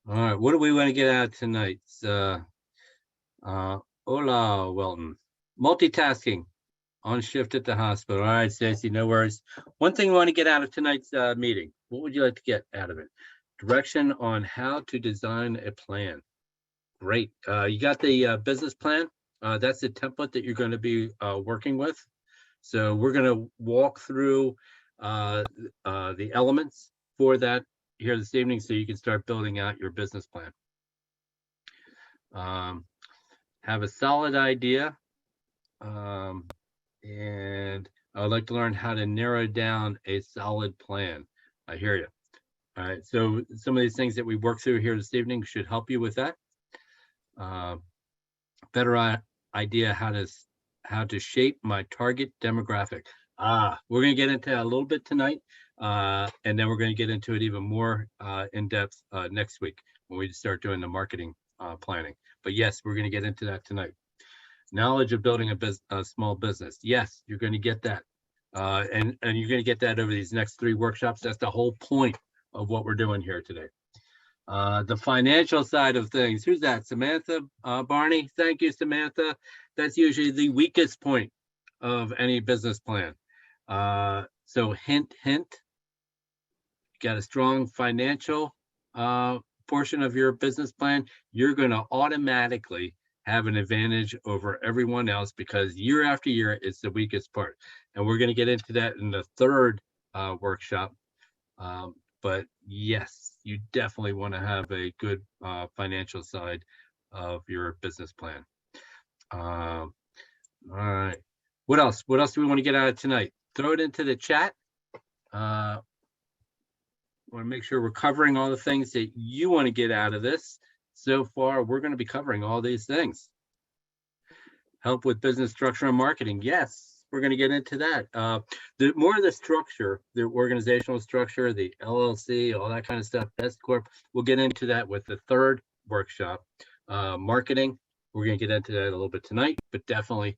All right, what do we want to get out tonight? Hola, Welton. Multitasking on shift at the hospital. All right, Stacey, no worries. One thing we want to get out of tonight's meeting. What would you like to get out of it? Direction on how to design a plan. Great. You got the business plan. That's the template that you're going to be working with. So we're going to walk through the elements for that here this evening so you can start building out your business plan. Have a solid idea. And I would like to learn how to narrow down a solid plan. I hear you. All right. So some of these things that we work through here this evening should help you with that. Better idea how to shape my target demographic. We're going to get into that a little bit tonight, and then we're going to get into it even more in depth next week when we start doing the marketing planning. But yes, we're going to get into that tonight. Knowledge of building a small business. Yes, you're going to get that, and you're going to get that over these next 3 workshops. That's the whole point of what we're doing here today. The financial side of things. Who's that? Samantha Barney. Thank you, Samantha. That's usually the weakest point of any business plan. So hint, hint. You got a strong financial portion of your business plan. You're going to automatically have an advantage over everyone else because year after year, it's the weakest part. And we're going to get into that in the 3rd workshop. But yes, you definitely want to have a good financial side of your business plan. All right. What else? What else do we want to get out of tonight? Throw it into the chat. Want to make sure we're covering all the things that you want to get out of this. So far, we're going to be covering all these things. Help with business structure and marketing. Yes. We're going to get into that. The more of the structure, the organizational structure, the LLC, all that kind of stuff, S Corp, we'll get into that with the 3rd workshop. Marketing, we're going to get into that a little bit tonight, but definitely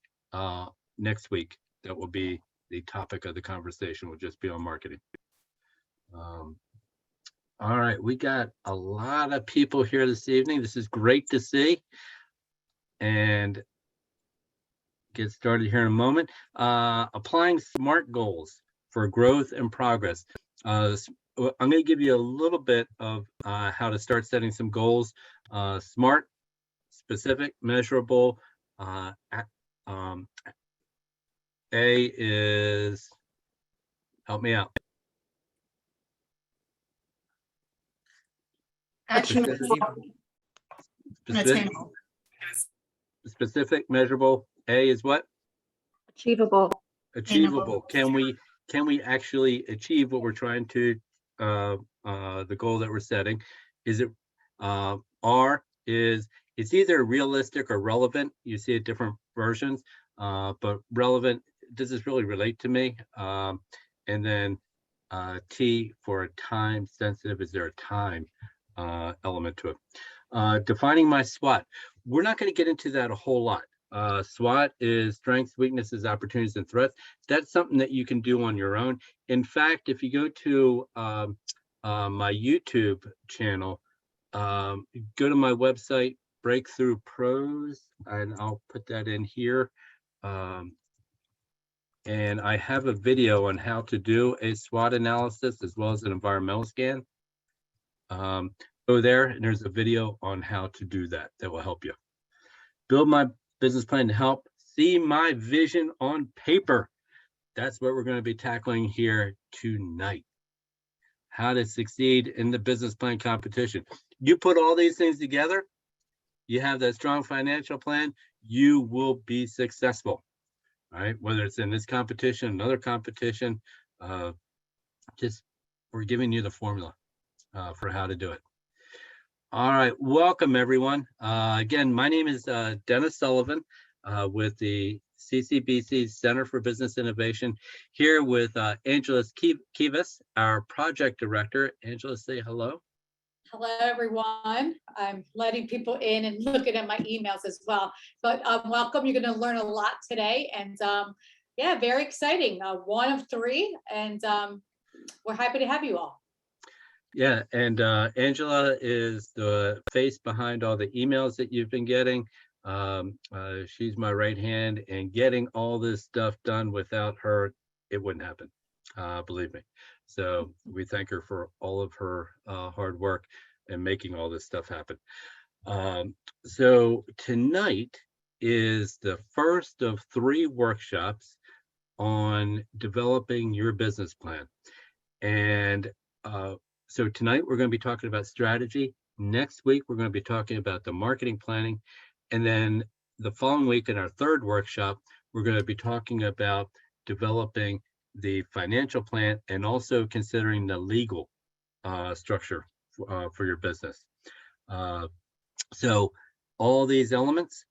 next week, that will be the topic of the conversation. Will just be on marketing. All right, we got a lot of people here this evening. This is great to see. And get started here in a moment. Applying SMART goals for growth and progress. I'm going to give you a little bit of how to start setting some goals. SMART, specific, measurable. A is, help me out. Specific, measurable. A is what? Achievable. Achievable. Can we actually achieve what we're trying to the goal that we're setting? Is it R is it's either realistic or relevant. You see it different versions, but relevant, does this really relate to me? And then T for time sensitive, is there a time element to it? Defining my SWOT. We're not going to get into that a whole lot. SWOT is strengths, weaknesses, opportunities, and threats. That's something that you can do on your own. In fact, if you go to my YouTube channel, go to my website, Breakthrough Pros, and I'll put that in here. And I have a video on how to do a SWOT analysis as well as an environmental scan. Go there, and there's a video on how to do that that will help you. Build my business plan to help see my vision on paper. That's what we're going to be tackling here tonight. How to succeed in the business plan competition. You put all these things together, you have that strong financial plan, you will be successful. All right, whether it's in this competition, another competition, just we're giving you the formula for how to do it. All right, welcome everyone. Again, my name is Dennis Sullivan with the CCBC Center for Business Innovation, here with Angela Kivas, our project director. Angela, say hello. Hello, everyone. I'm letting people in and looking at my emails as well. But welcome. You're going to learn a lot today. And yeah, very exciting. One of three. And we're happy to have you all. Yeah, and Angela is the face behind all the emails that you've been getting. She's my right hand, and getting all this stuff done without her, it wouldn't happen, believe me. So we thank her for all of her hard work and making all this stuff happen. So tonight is the first of 3 workshops on developing your business plan. And so tonight we're going to be talking about strategy. Next week, we're going to be talking about the marketing planning. And then the following week in our 3rd workshop, we're going to be talking about developing the financial plan and also considering the legal structure for your business. So all these elements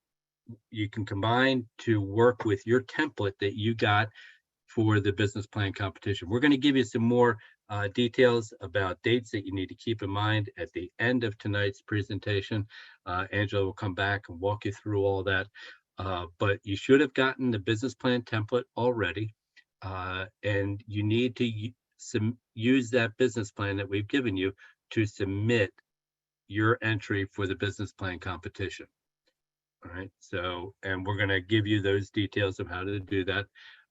you can combine to work with your template that you got for the business plan competition. We're going to give you some more details about dates that you need to keep in mind at the end of tonight's presentation. Angela will come back and walk you through all that. But you should have gotten the business plan template already. And you need to use that business plan that we've given you to submit your entry for the business plan competition. All right, so, and we're going to give you those details of how to do that.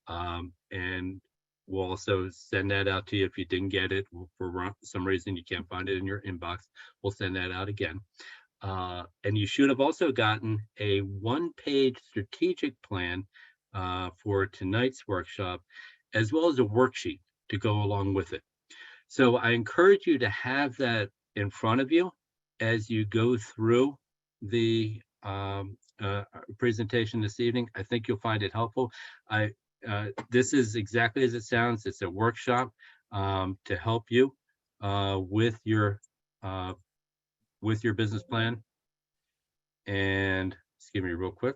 And we'll also send that out to you if you didn't get it for some reason you can't find it in your inbox. We'll send that out again. And you should have also gotten a 1-page strategic plan for tonight's workshop, as well as a worksheet to go along with it. So I encourage you to have that in front of you as you go through the presentation this evening. I think you'll find it helpful. This is exactly as it sounds. It's a workshop to help you with your business plan. And excuse me real quick.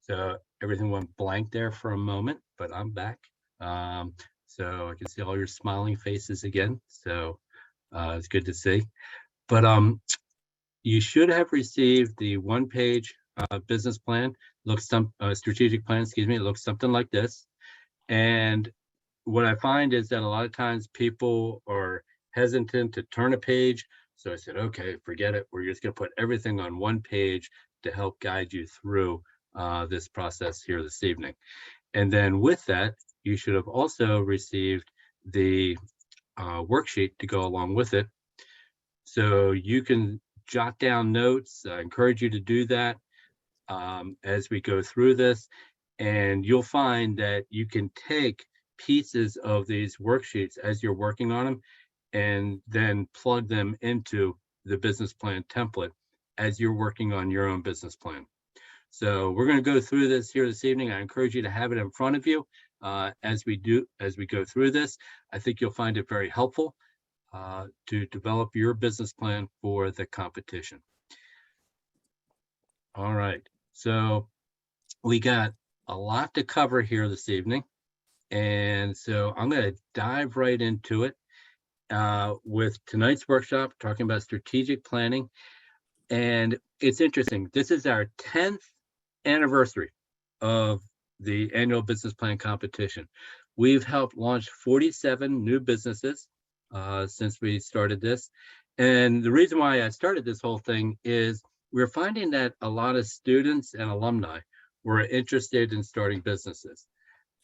So everything went blank there for a moment, but I'm back. So I can see all your smiling faces again. So it's good to see. But you should have received the 1-page business plan, strategic plan, excuse me. It looks something like this. And what I find is that a lot of times people are hesitant to turn a page. So I said, okay, forget it. We're just going to put everything on 1 page to help guide you through this process here this evening. And then with that, you should have also received the worksheet to go along with it. So you can jot down notes. I encourage you to do that as we go through this. And you'll find that you can take pieces of these worksheets as you're working on them and then plug them into the business plan template as you're working on your own business plan. So we're going to go through this here this evening. I encourage you to have it in front of you as we go through this. I think you'll find it very helpful to develop your business plan for the competition. All right, so we got a lot to cover here this evening. And so I'm going to dive right into it with tonight's workshop, talking about strategic planning. And it's interesting. This is our 10th anniversary of the annual business plan competition. We've helped launch 47 new businesses since we started this. And the reason why I started this whole thing is we're finding that a lot of students and alumni were interested in starting businesses.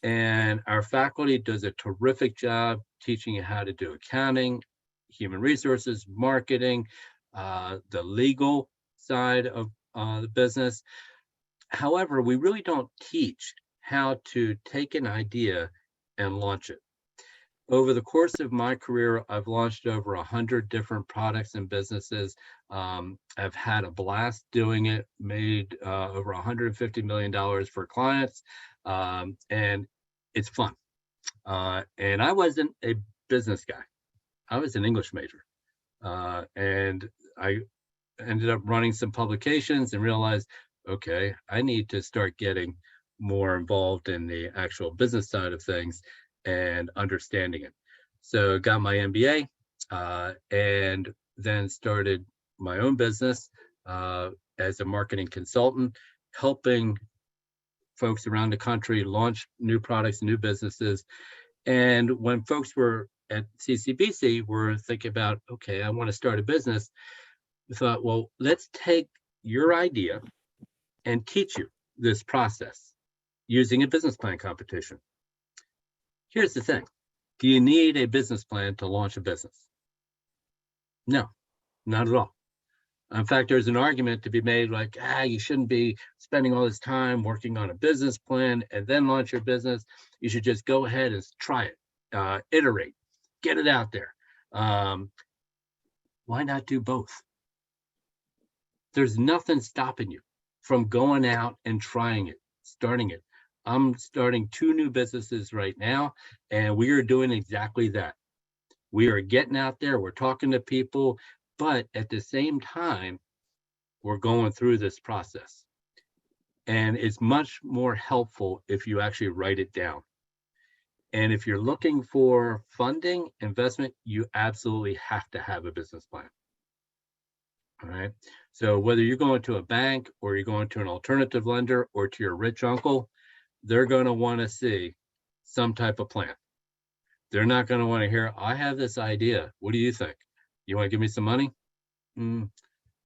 And our faculty does a terrific job teaching you how to do accounting, human resources, marketing, the legal side of the business. However, we really don't teach how to take an idea and launch it. Over the course of my career, I've launched over 100 different products and businesses. I've had a blast doing it, made over $150 million for clients, and it's fun. And I wasn't a business guy. I was an English major. And I ended up running some publications and realized, okay, I need to start getting more involved in the actual business side of things and understanding it. So got my MBA and then started my own business as a marketing consultant, helping folks around the country launch new products, new businesses. And when folks were at CCBC were thinking about, okay, I want to start a business, we thought, well, let's take your idea and teach you this process using a business plan competition. Here's the thing. Do you need a business plan to launch a business? No, not at all. In fact, there's an argument to be made like, you shouldn't be spending all this time working on a business plan and then launch your business. You should just go ahead and try it, iterate, get it out there. Why not do both? There's nothing stopping you from going out and trying it, starting it. I'm starting 2 new businesses right now, and we are doing exactly that. We are getting out there, we're talking to people, but at the same time, we're going through this process. And it's much more helpful if you actually write it down. And if you're looking for funding, investment, you absolutely have to have a business plan. All right. So whether you're going to a bank or you're going to an alternative lender or to your rich uncle, they're going to want to see some type of plan. They're not going to want to hear, I have this idea. What do you think? You want to give me some money?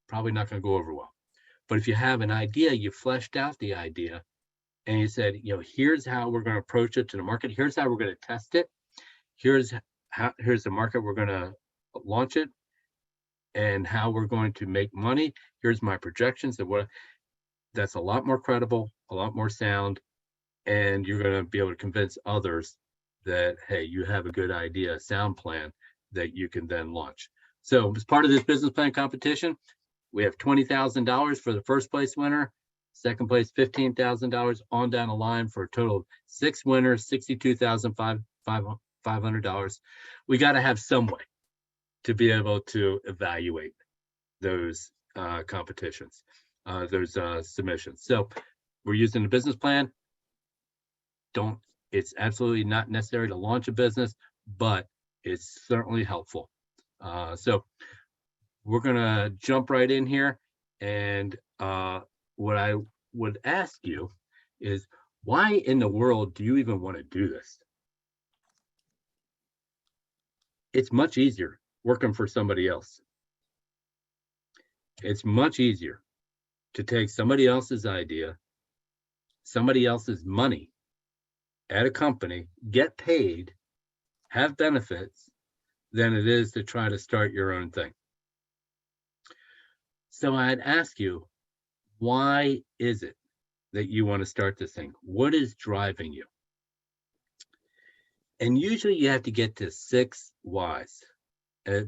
Probably not going to go over well. But if you have an idea, you fleshed out the idea and you said, here's how we're going to approach it to the market. Here's how we're going to test it. Here's the market we're going to launch it and how we're going to make money. Here's my projections of what. That's a lot more credible, a lot more sound, and you're going to be able to convince others that, hey, you have a good idea, a sound plan that you can then launch. So as part of this business plan competition, we have $20,000 for the first place winner, second place $15,000, on down the line for a total of 6 winners, $62,500. We got to have some way to be able to evaluate those competitions, those submissions. So we're using the business plan. It's absolutely not necessary to launch a business, but it's certainly helpful. So we're going to jump right in here. And what I would ask you is, why in the world do you even want to do this? It's much easier working for somebody else. It's much easier to take somebody else's idea, somebody else's money at a company, get paid, have benefits, than it is to try to start your own thing. So I'd ask you, why is it that you want to start this thing? What is driving you? And usually you have to get to 6 whys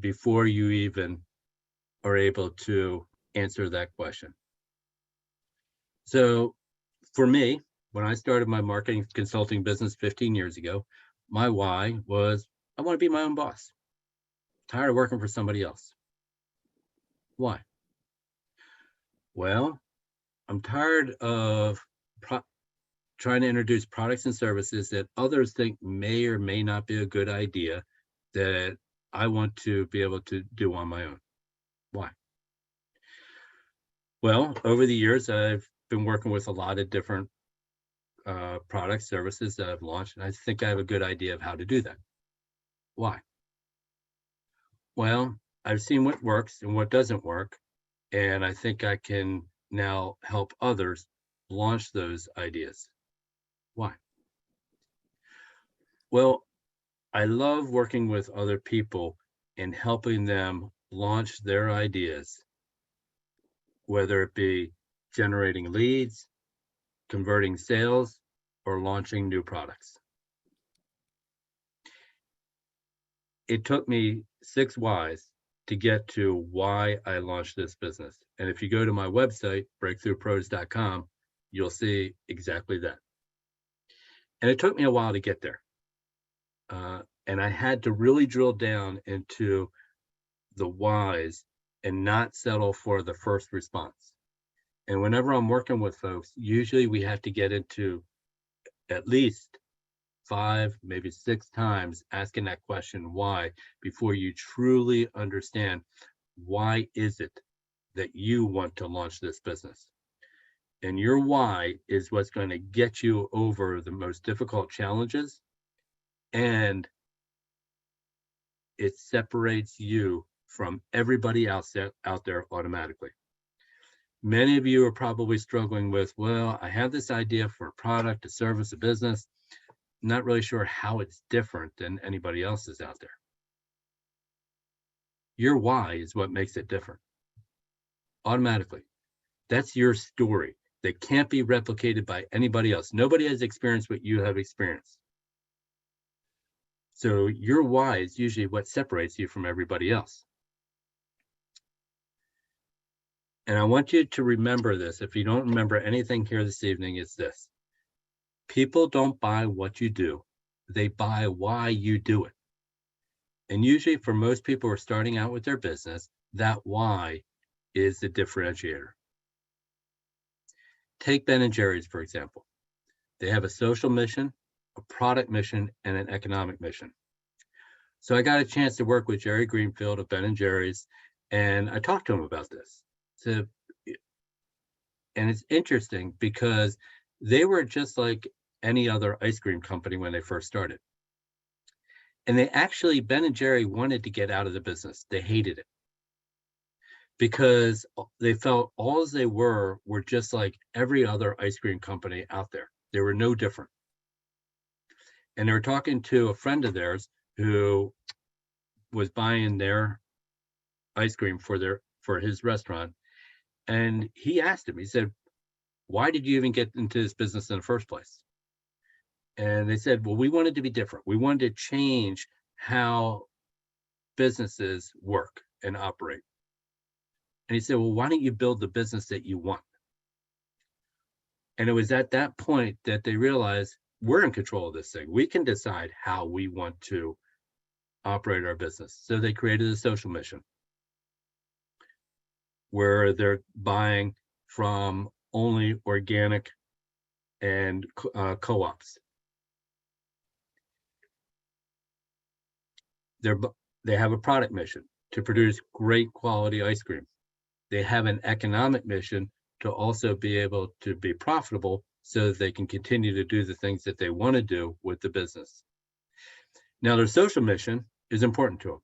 before you even are able to answer that question. So for me, when I started my marketing consulting business 15 years ago, my why was, I want to be my own boss. Tired of working for somebody else. Why? Well, I'm tired of trying to introduce products and services that others think may or may not be a good idea that I want to be able to do on my own. Why? Well, over the years, I've been working with a lot of different products, services that I've launched, and I think I have a good idea of how to do that. Why? Well, I've seen what works and what doesn't work, and I think I can now help others launch those ideas. Why? Well, I love working with other people and helping them launch their ideas, whether it be generating leads, converting sales, or launching new products. It took me 6 whys to get to why I launched this business. And if you go to my website, breakthroughpros.com, you'll see exactly that. And it took me a while to get there. And I had to really drill down into the whys and not settle for the first response. And whenever I'm working with folks, usually we have to get into at least 5, maybe 6 times asking that question, why, before you truly understand why is it that you want to launch this business. And your why is what's going to get you over the most difficult challenges, and it separates you from everybody else out there automatically. Many of you are probably struggling with, well, I have this idea for a product, a service, a business. I'm not really sure how it's different than anybody else's out there. Your why is what makes it different. Automatically. That's your story that can't be replicated by anybody else. Nobody has experienced what you have experienced. So your why is usually what separates you from everybody else. And I want you to remember this. If you don't remember anything here this evening, it's this. People don't buy what you do. They buy why you do it. And usually for most people who are starting out with their business, that why is the differentiator. Take Ben & Jerry's, for example. They have a social mission, a product mission, and an economic mission. So I got a chance to work with Jerry Greenfield of Ben & Jerry's, and I talked to him about this. And it's interesting because they were just like any other ice cream company when they first started. And they actually, Ben & Jerry wanted to get out of the business. They hated it because they felt all as they were just like every other ice cream company out there. They were no different. And they were talking to a friend of theirs who was buying their ice cream for his restaurant. And he asked him, he said, why did you even get into this business in the first place? And they said, well, we wanted to be different. We wanted to change how businesses work and operate. And he said, well, why don't you build the business that you want? And it was at that point that they realized we're in control of this thing. We can decide how we want to operate our business. So they created a social mission where they're buying from only organic and co-ops. They have a product mission to produce great quality ice cream. They have an economic mission to also be able to be profitable so that they can continue to do the things that they want to do with the business. Now, their social mission is important to them.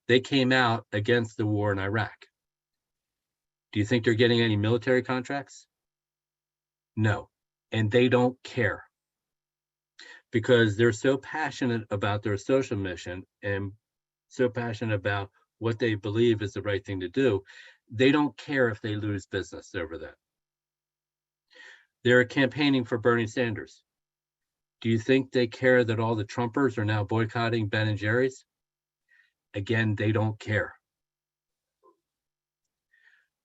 They came out against the war in Iraq. Do you think they're getting any military contracts? No, and they don't care because they're so passionate about their social mission and so passionate about what they believe is the right thing to do. They don't care if they lose business over that. They're campaigning for Bernie Sanders. Do you think they care that all the Trumpers are now boycotting Ben & Jerry's? Again, they don't care.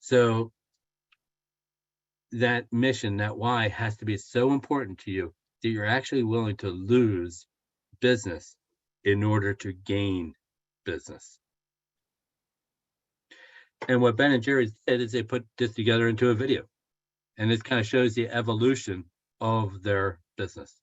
So that mission, that why, has to be so important to you that you're actually willing to lose business in order to gain business. And what Ben & Jerry's did is they put this together into a video. And this kind of shows the evolution of their business.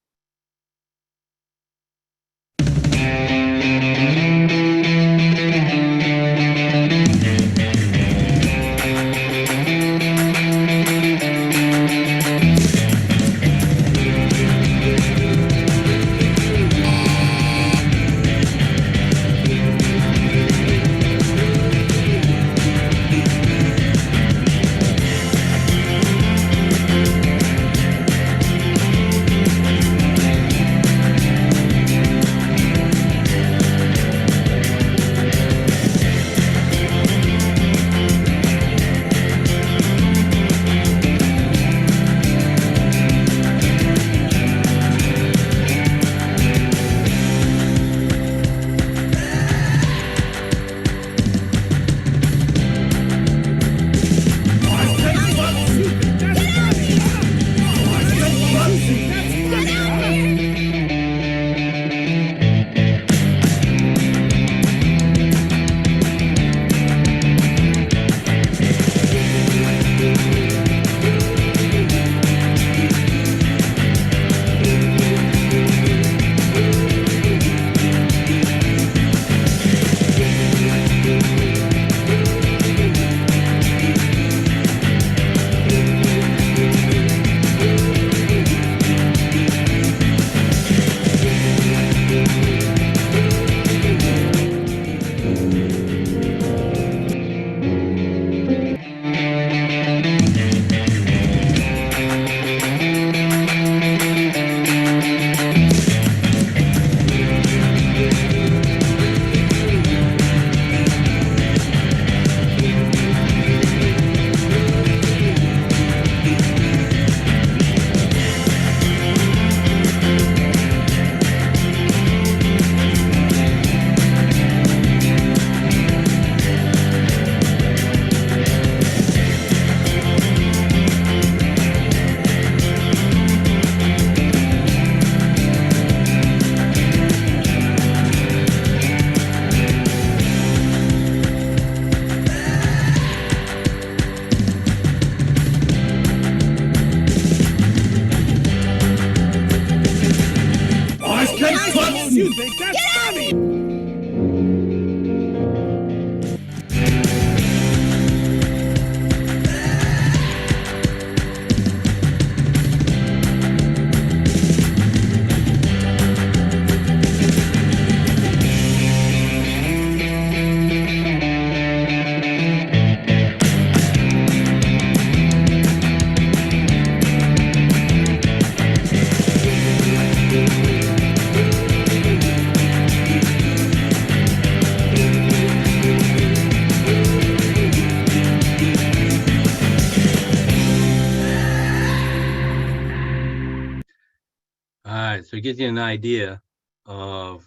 So it gives you an idea of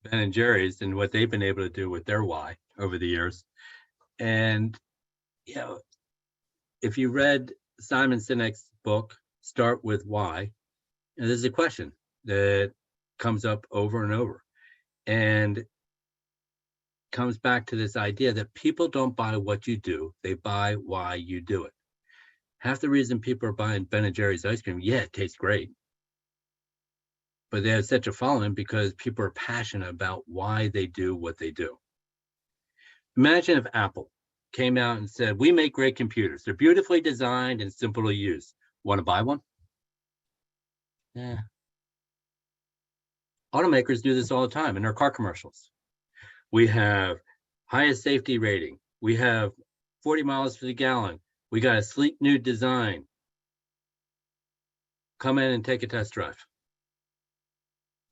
Ben and Jerry's and what they've been able to do with their why over the years. And, you know, if you read Simon Sinek's book, Start With Why, there's a question that comes up over and over. And comes back to this idea that people don't buy what you do, they buy why you do it. Half the reason people are buying Ben and Jerry's ice cream, yeah, it tastes great, but they have such a following because people are passionate about why they do what they do. Imagine if Apple came out and said, we make great computers. They're beautifully designed and simple to use. Want to buy one? Yeah. Automakers do this all the time in their car commercials. We have highest safety rating. We have 40 miles per gallon. We got a sleek new design. Come in and take a test drive.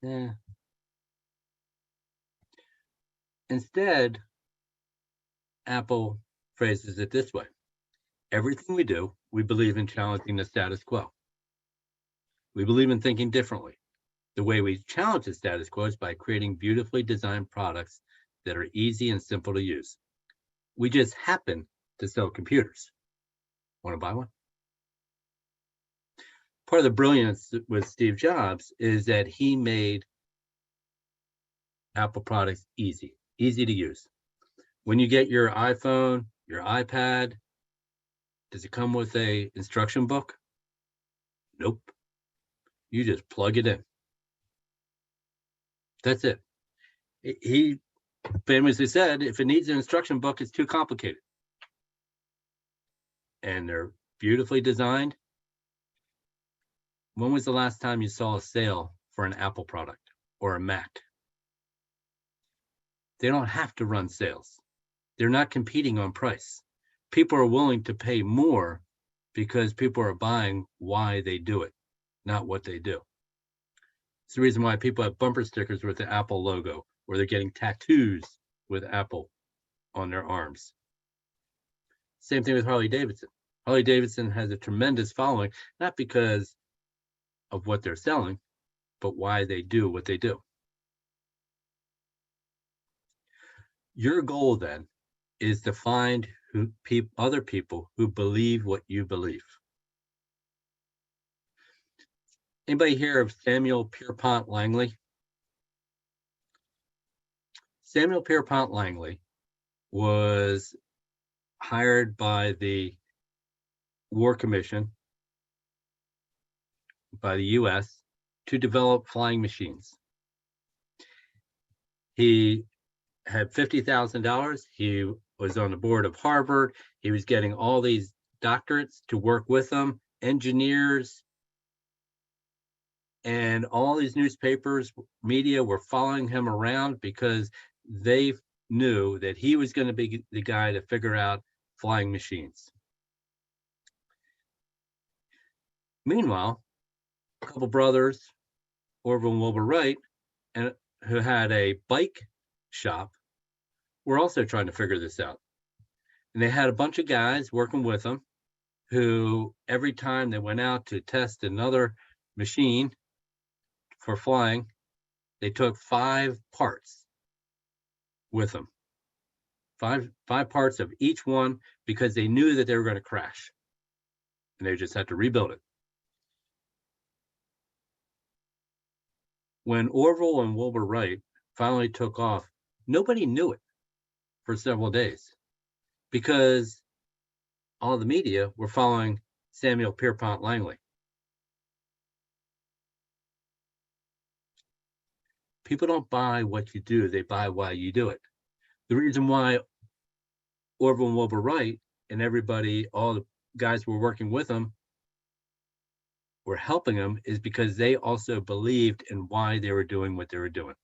Yeah. Instead, Apple phrases it this way. Everything we do, we believe in challenging the status quo. We believe in thinking differently. The way we challenge the status quo is by creating beautifully designed products that are easy and simple to use. We just happen to sell computers. Want to buy one? Part of the brilliance with Steve Jobs is that he made Apple products easy to use. When you get your iPhone, your iPad, does it come with a instruction book? Nope. You just plug it in. That's it. He famously said, if it needs an instruction book, it's too complicated. And they're beautifully designed. When was the last time you saw a sale for an Apple product or a Mac? They don't have to run sales. They're not competing on price. People are willing to pay more because people are buying why they do it, not what they do. It's the reason why people have bumper stickers with the Apple logo, or they're getting tattoos with Apple on their arms. Same thing with Harley Davidson. Harley Davidson has a tremendous following, not because of what they're selling, but why they do what they do. Your goal then is to find other people who believe what you believe. Anybody hear of Samuel Pierpont Langley? Samuel Pierpont Langley was hired by the War Commission, by the US, to develop flying machines. He had $50,000. He was on the board of Harvard. He was getting all these doctorates to work with them, engineers, and all these newspapers, media were following him around because they knew that he was going to be the guy to figure out flying machines. Meanwhile, a couple brothers, Orville and Wilbur Wright, and who had a bike shop, were also trying to figure this out. And they had a bunch of guys working with them who, every time they went out to test another machine for flying, they took 5 parts with them. Five parts of each one, because they knew that they were going to crash. And they just had to rebuild it. When Orville and Wilbur Wright finally took off, nobody knew it for several days because all the media were following Samuel Pierpont Langley. People don't buy what you do, they buy why you do it. The reason why Orville and Wilbur Wright and everybody, all the guys who were working with them, were helping them is because they also believed in why they were doing what they were doing.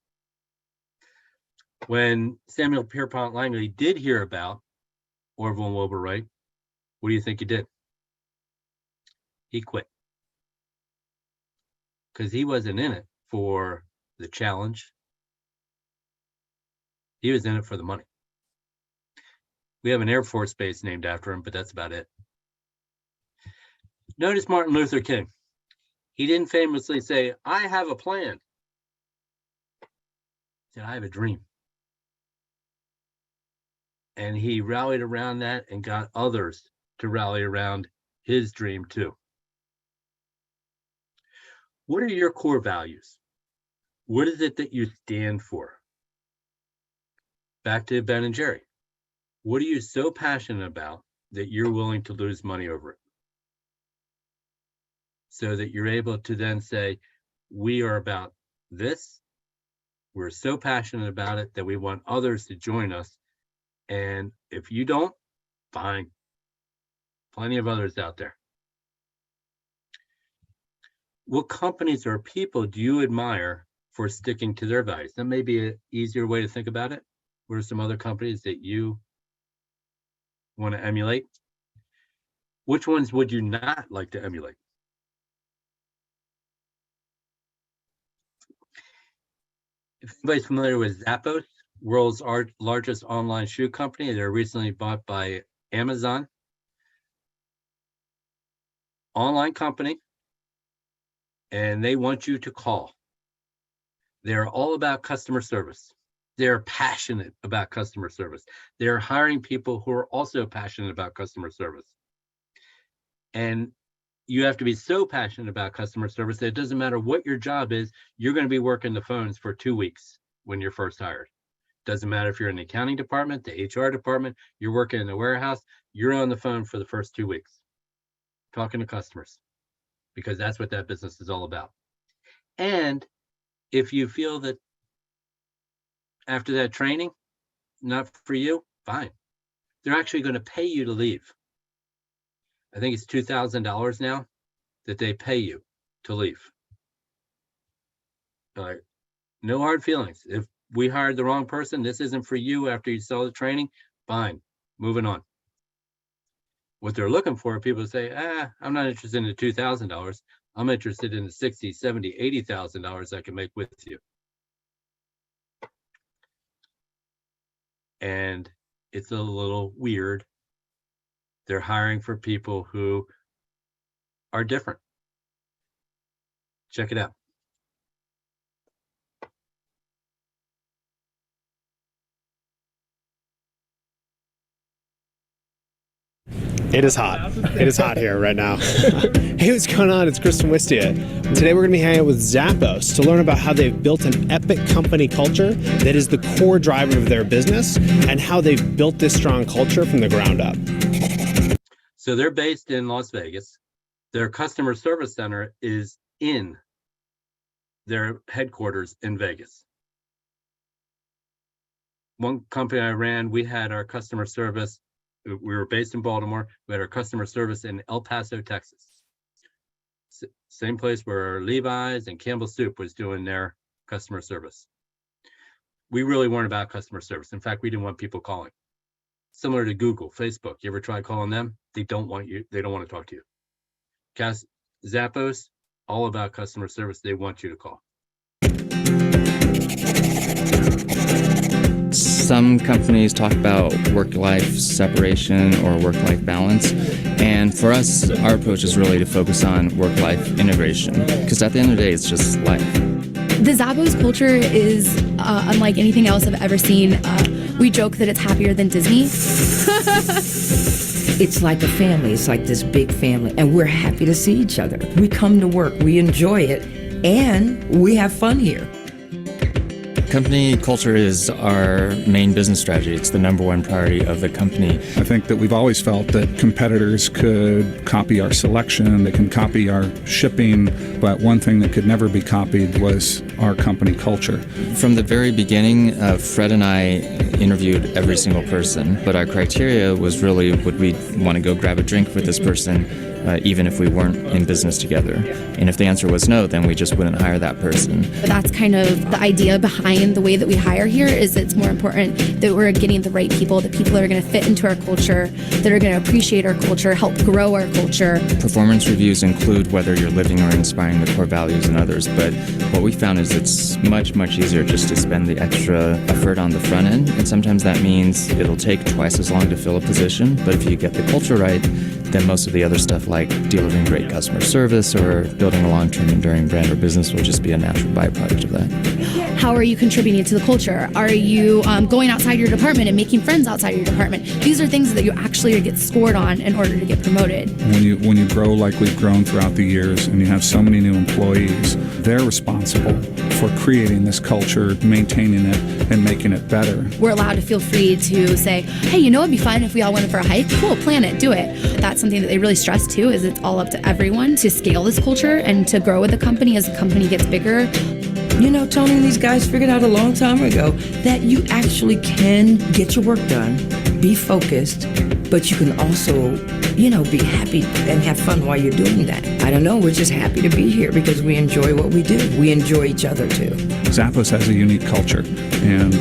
When Samuel Pierpont Langley did hear about Orville and Wilbur Wright, what do you think he did? He quit. Because he wasn't in it for the challenge. He was in it for the money. We have an Air Force base named after him, but that's about it. Notice Martin Luther King. He didn't famously say, I have a plan. He said, I have a dream. And he rallied around that and got others to rally around his dream too. What are your core values? What is it that you stand for? Back to Ben and Jerry. What are you so passionate about that you're willing to lose money over it? So that you're able to then say, we are about this. We're so passionate about it that we want others to join us. And if you don't, fine. Plenty of others out there. What companies or people do you admire for sticking to their values? That may be an easier way to think about it. What are some other companies that you want to emulate? Which ones would you not like to emulate? If anybody's familiar with Zappos, world's largest online shoe company, they're recently bought by Amazon. Online company, and they want you to call. They're all about customer service. They're passionate about customer service. They're hiring people who are also passionate about customer service. And you have to be so passionate about customer service that it doesn't matter what your job is, you're going to be working the phones for 2 weeks when you're first hired. Doesn't matter if you're in the accounting department, the HR department, you're working in the warehouse, you're on the phone for the first 2 weeks, talking to customers, because that's what that business is all about. And if you feel that after that training, not for you, fine. They're actually going to pay you to leave. I think it's $2,000 now that they pay you to leave. All right. No hard feelings. If we hired the wrong person, this isn't for you after you saw the training, fine, moving on. What they're looking for are people to say, I'm not interested in the $2,000. I'm interested in the $60,000, $70,000, $80,000 I can make with you. And it's a little weird. They're hiring for people who are different. Check it out. It is hot. It is hot here right now. Hey, what's going on? It's Kristen Wistia. Today we're going to be hanging out with Zappos to learn about how they've built an epic company culture that is the core driver of their business and how they've built this strong culture from the ground up. So they're based in Las Vegas. Their customer service center is in their headquarters in Vegas. One company I ran, we had our customer service. We were based in Baltimore. We had our customer service in El Paso, Texas. Same place where Levi's and Campbell Soup was doing their customer service. We really weren't about customer service. In fact, we didn't want people calling. Similar to Google, Facebook. You ever try calling them? They don't want you. They don't want to talk to you. Zappos, all about customer service. They want you to call. Some companies talk about work-life separation or work-life balance, and for us, our approach is really to focus on work-life integration, because at the end of the day, it's just life. The Zappos culture is unlike anything else I've ever seen. We joke that it's happier than Disney. It's like a family. It's like this big family, and we're happy to see each other. We come to work, we enjoy it, and we have fun here. Company culture is our main business strategy. It's the number one priority of the company. I think that we've always felt that competitors could copy our selection, they can copy our shipping, but one thing that could never be copied was our company culture. From the very beginning, Fred and I interviewed every single person, but our criteria was really, would we want to go grab a drink with this person, even if we weren't in business together? And if the answer was no, then we just wouldn't hire that person. But that's kind of the idea behind the way that we hire here, is it's more important that we're getting the right people, the people that are going to fit into our culture, that are going to appreciate our culture, help grow our culture. Performance reviews include whether you're living or inspiring the core values in others, but what we found is it's much, much easier just to spend the extra effort on the front end. It's Sometimes that means it'll take twice as long to fill a position, but if you get the culture right, then most of the other stuff like delivering great customer service or building a long-term enduring brand or business will just be a natural byproduct of that. How are you contributing to the culture? Are you going outside your department and making friends outside your department? These are things that you actually get scored on in order to get promoted. When you grow like we've grown throughout the years and you have so many new employees, they're responsible for creating this culture, maintaining it, and making it better. We're allowed to feel free to say, hey, you know, it'd be fun if we all went for a hike. Cool, plan it, do it. That's something that they really stress too, is it's all up to everyone to scale this culture and to grow with the company as the company gets bigger. You know, Tony and these guys figured out a long time ago that you actually can get your work done, be focused, but you can also, you know, be happy and have fun while you're doing that. I don't know, we're just happy to be here because we enjoy what we do. We enjoy each other too. Zappos has a unique culture, and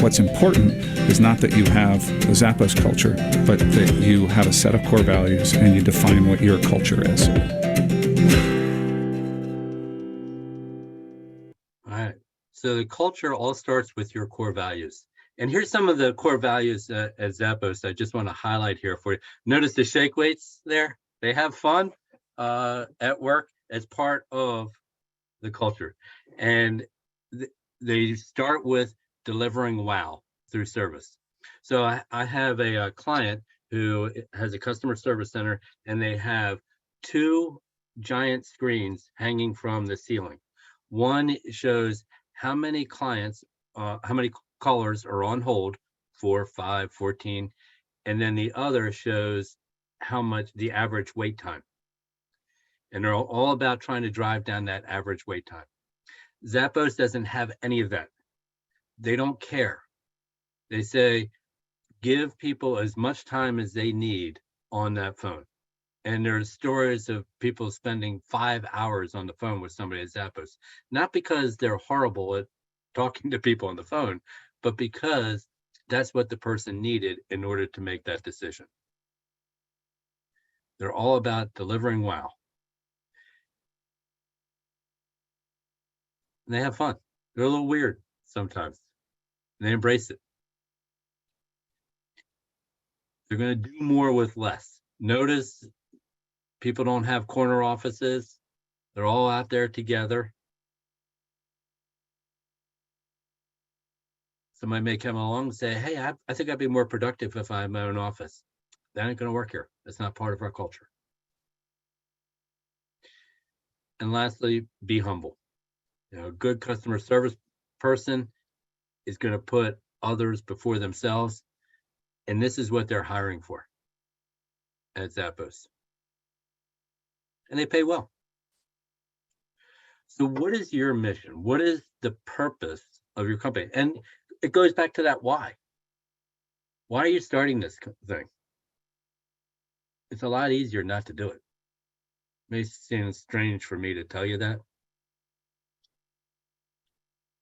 what's important is not that you have the Zappos culture, but that you have a set of core values and you define what your culture is. All right. So the culture all starts with your core values. And here's some of the core values at Zappos I just want to highlight here for you. Notice the shake weights there. They have fun at work as part of the culture. And they start with delivering wow through service. So I have a client who has a customer service center, and they have 2 giant screens hanging from the ceiling. One shows how many clients, how many callers are on hold, 4, 5, 14, and then the other shows how much the average wait time. And they're all about trying to drive down that average wait time. Zappos doesn't have any of that. They don't care. They say, give people as much time as they need on that phone. And there's stories of people spending 5 hours on the phone with somebody at Zappos, not because they're horrible at talking to people on the phone, but because that's what the person needed in order to make that decision. They're all about delivering wow. And they have fun. They're a little weird sometimes. And they embrace it. They're going to do more with less. Notice people don't have corner offices. They're all out there together. Somebody may come along and say, hey, I think I'd be more productive if I had my own office. That ain't going to work here. That's not part of our culture. And lastly, be humble. You know, a good customer service person is going to put others before themselves. And this is what they're hiring for at Zappos. And they pay well. So what is your mission? What is the purpose of your company? And it goes back to that why. Why are you starting this thing? It's a lot easier not to do it. It may seem strange for me to tell you that.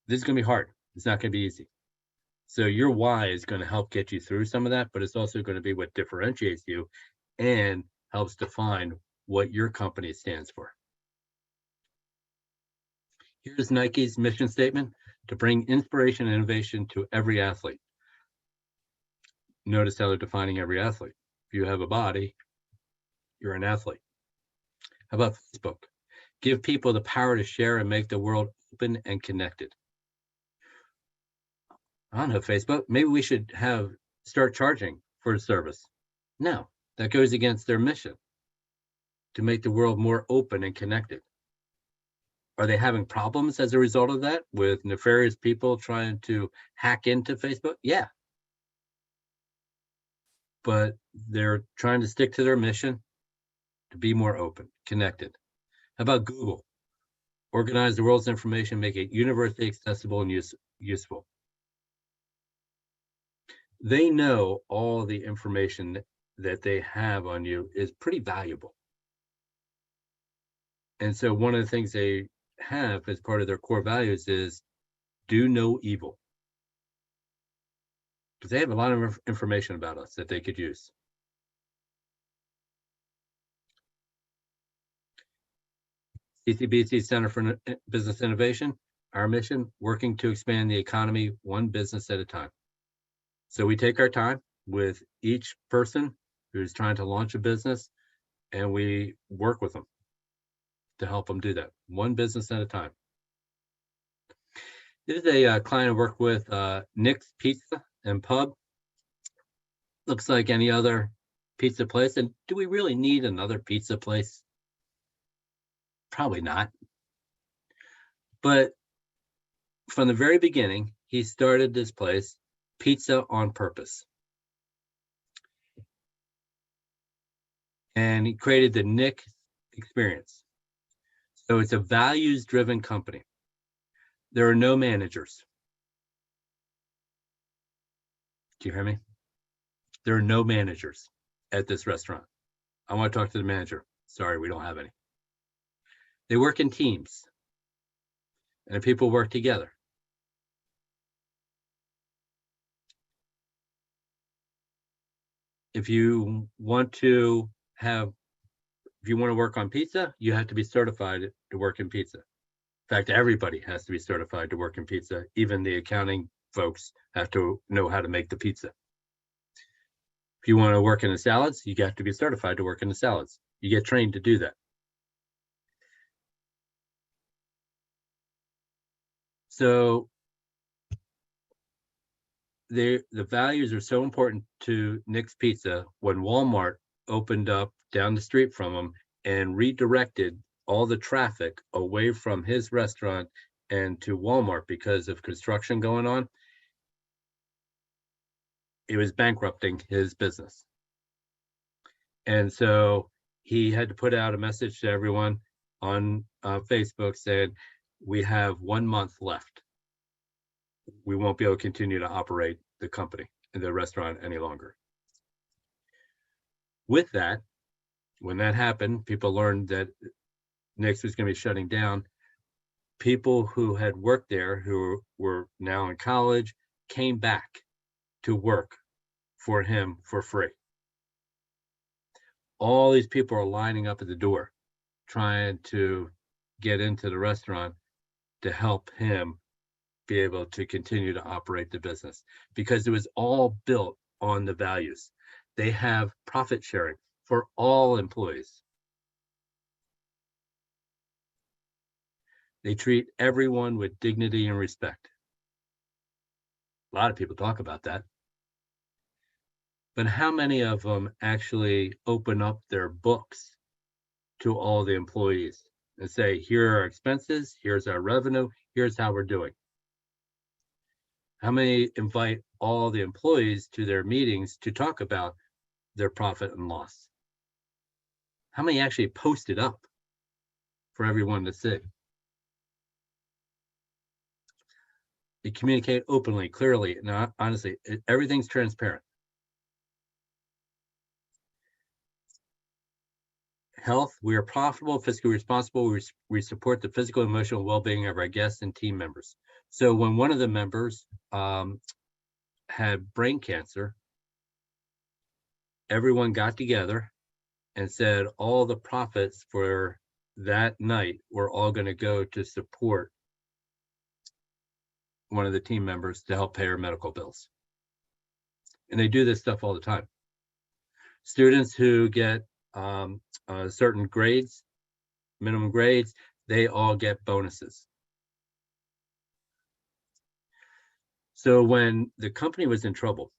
This is going to be hard. It's not going to be easy. So your why is going to help get you through some of that, but it's also going to be what differentiates you and helps define what your company stands for. Here's Nike's mission statement: to bring inspiration and innovation to every athlete. Notice how they're defining every athlete. If you have a body, you're an athlete. How about Facebook? Give people the power to share and make the world open and connected. I don't know, Facebook, maybe we should start charging for a service. No, that goes against their mission to make the world more open and connected. Are they having problems as a result of that with nefarious people trying to hack into Facebook? Yeah. But they're trying to stick to their mission to be more open, connected. How about Google? Organize the world's information, make it universally accessible and useful. They know all the information that they have on you is pretty valuable. And so one of the things they have as part of their core values is do no evil. Because they have a lot of information about us that they could use. CCBC Center for Business Innovation, our mission, working to expand the economy one business at a time. So we take our time with each person who's trying to launch a business, and we work with them to help them do that, one business at a time. This is a client I work with, Nick's Pizza and Pub. Looks like any other pizza place. And do we really need another pizza place? Probably not. But from the very beginning, he started this place, Pizza on Purpose. And he created the Nick experience. So it's a values-driven company. There are no managers. Do you hear me? There are no managers at this restaurant. I want to talk to the manager. Sorry, we don't have any. They work in teams, and people work together. If you want to work on pizza, you have to be certified to work in pizza. In fact, everybody has to be certified to work in pizza. Even the accounting folks have to know how to make the pizza. If you want to work in the salads, you have to be certified to work in the salads. You get trained to do that. So the values are so important to Nick's Pizza. When Walmart opened up down the street from him and redirected all the traffic away from his restaurant and to Walmart because of construction going on, it was bankrupting his business. And so he had to put out a message to everyone on Facebook saying, we have 1 month left. We won't be able to continue to operate the company and the restaurant any longer. With that, when that happened, people learned that Nick's was going to be shutting down. People who had worked there, who were now in college, came back to work for him for free. All these people are lining up at the door, trying to get into the restaurant to help him be able to continue to operate the business, because it was all built on the values. They have profit sharing for all employees. They treat everyone with dignity and respect. A lot of people talk about that. But how many of them actually open up their books to all the employees and say, here are our expenses, here's our revenue, here's how we're doing? How many invite all the employees to their meetings to talk about their profit and loss? How many actually post it up for everyone to see? They communicate openly, clearly, and honestly, everything's transparent. Health, we are profitable, fiscally responsible. We support the physical and emotional well-being of our guests and team members. So when one of the members had brain cancer, everyone got together and said all the profits for that night were all going to go to support one of the team members to help pay her medical bills. And they do this stuff all the time. Students who get certain grades, minimum grades, they all get bonuses. So when the company was in trouble,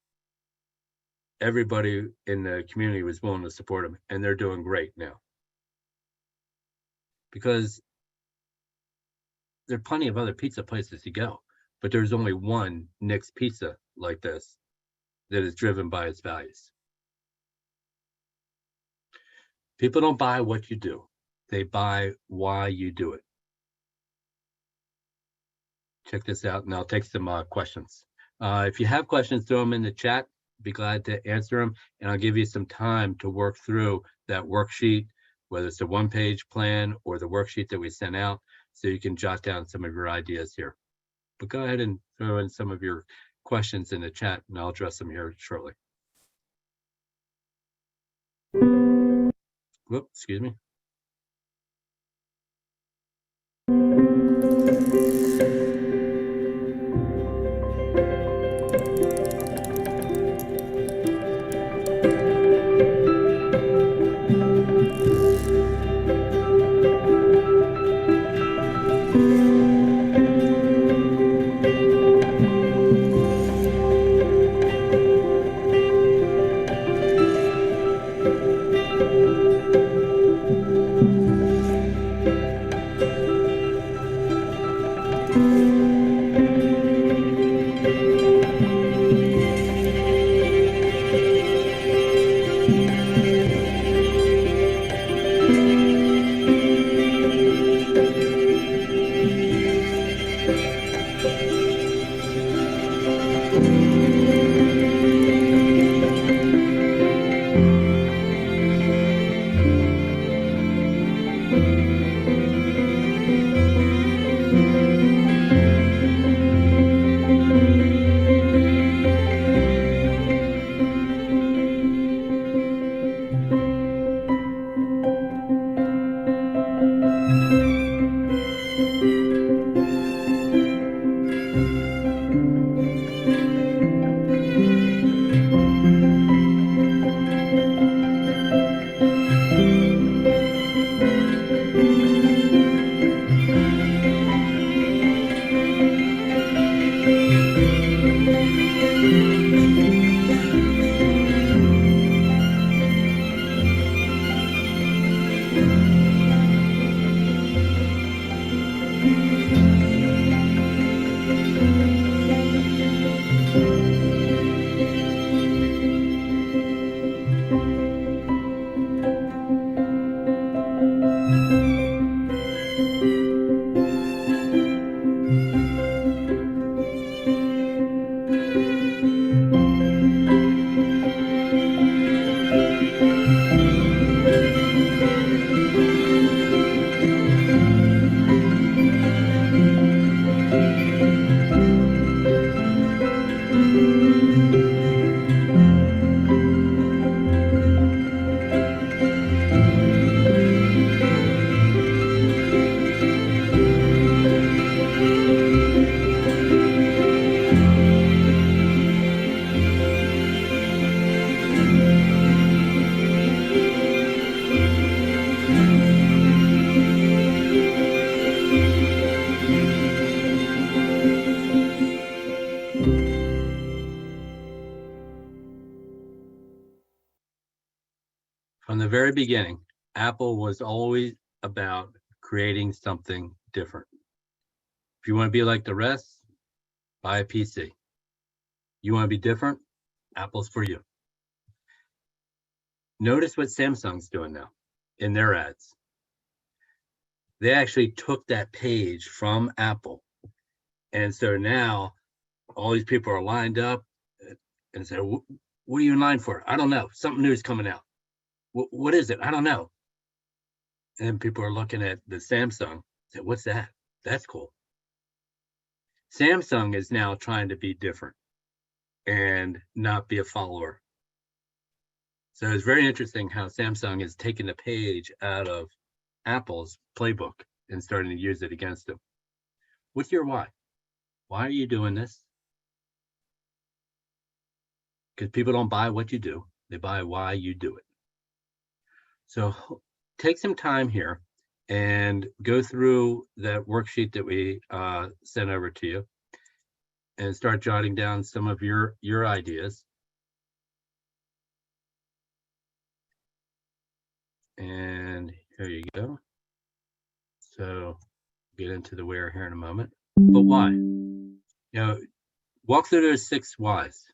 everybody in the community was willing to support them, and they're doing great now. Because there are plenty of other pizza places to go, but there's only one Nick's Pizza like this that is driven by its values. People don't buy what you do. They buy why you do it. Check this out, and I'll take some questions. If you have questions, throw them in the chat. Be glad to answer them, and I'll give you some time to work through that worksheet, whether it's a one-page plan or the worksheet that we sent out, so you can jot down some of your ideas here. But go ahead and throw in some of your questions in the chat, and I'll address them here shortly. Whoop, excuse me. From the very beginning, Apple was always about creating something different. If you want to be like the rest, buy a PC. You want to be different? Apple's for you. Notice what Samsung's doing now in their ads. They actually took that page from Apple. And so now all these people are lined up and say, what are you in line for? I don't know. Something new is coming out. What is it? I don't know. And people are looking at the Samsung. Say, what's that? That's cool. Samsung is now trying to be different and not be a follower. So it's very interesting how Samsung is taking the page out of Apple's playbook and starting to use it against them. What's your why? Why are you doing this? Because people don't buy what you do. They buy why you do it. So take some time here and go through that worksheet that we sent over to you and start jotting down some of your ideas. And here you go. So get into the where here in a moment. But why? You know, walk through those 6 whys.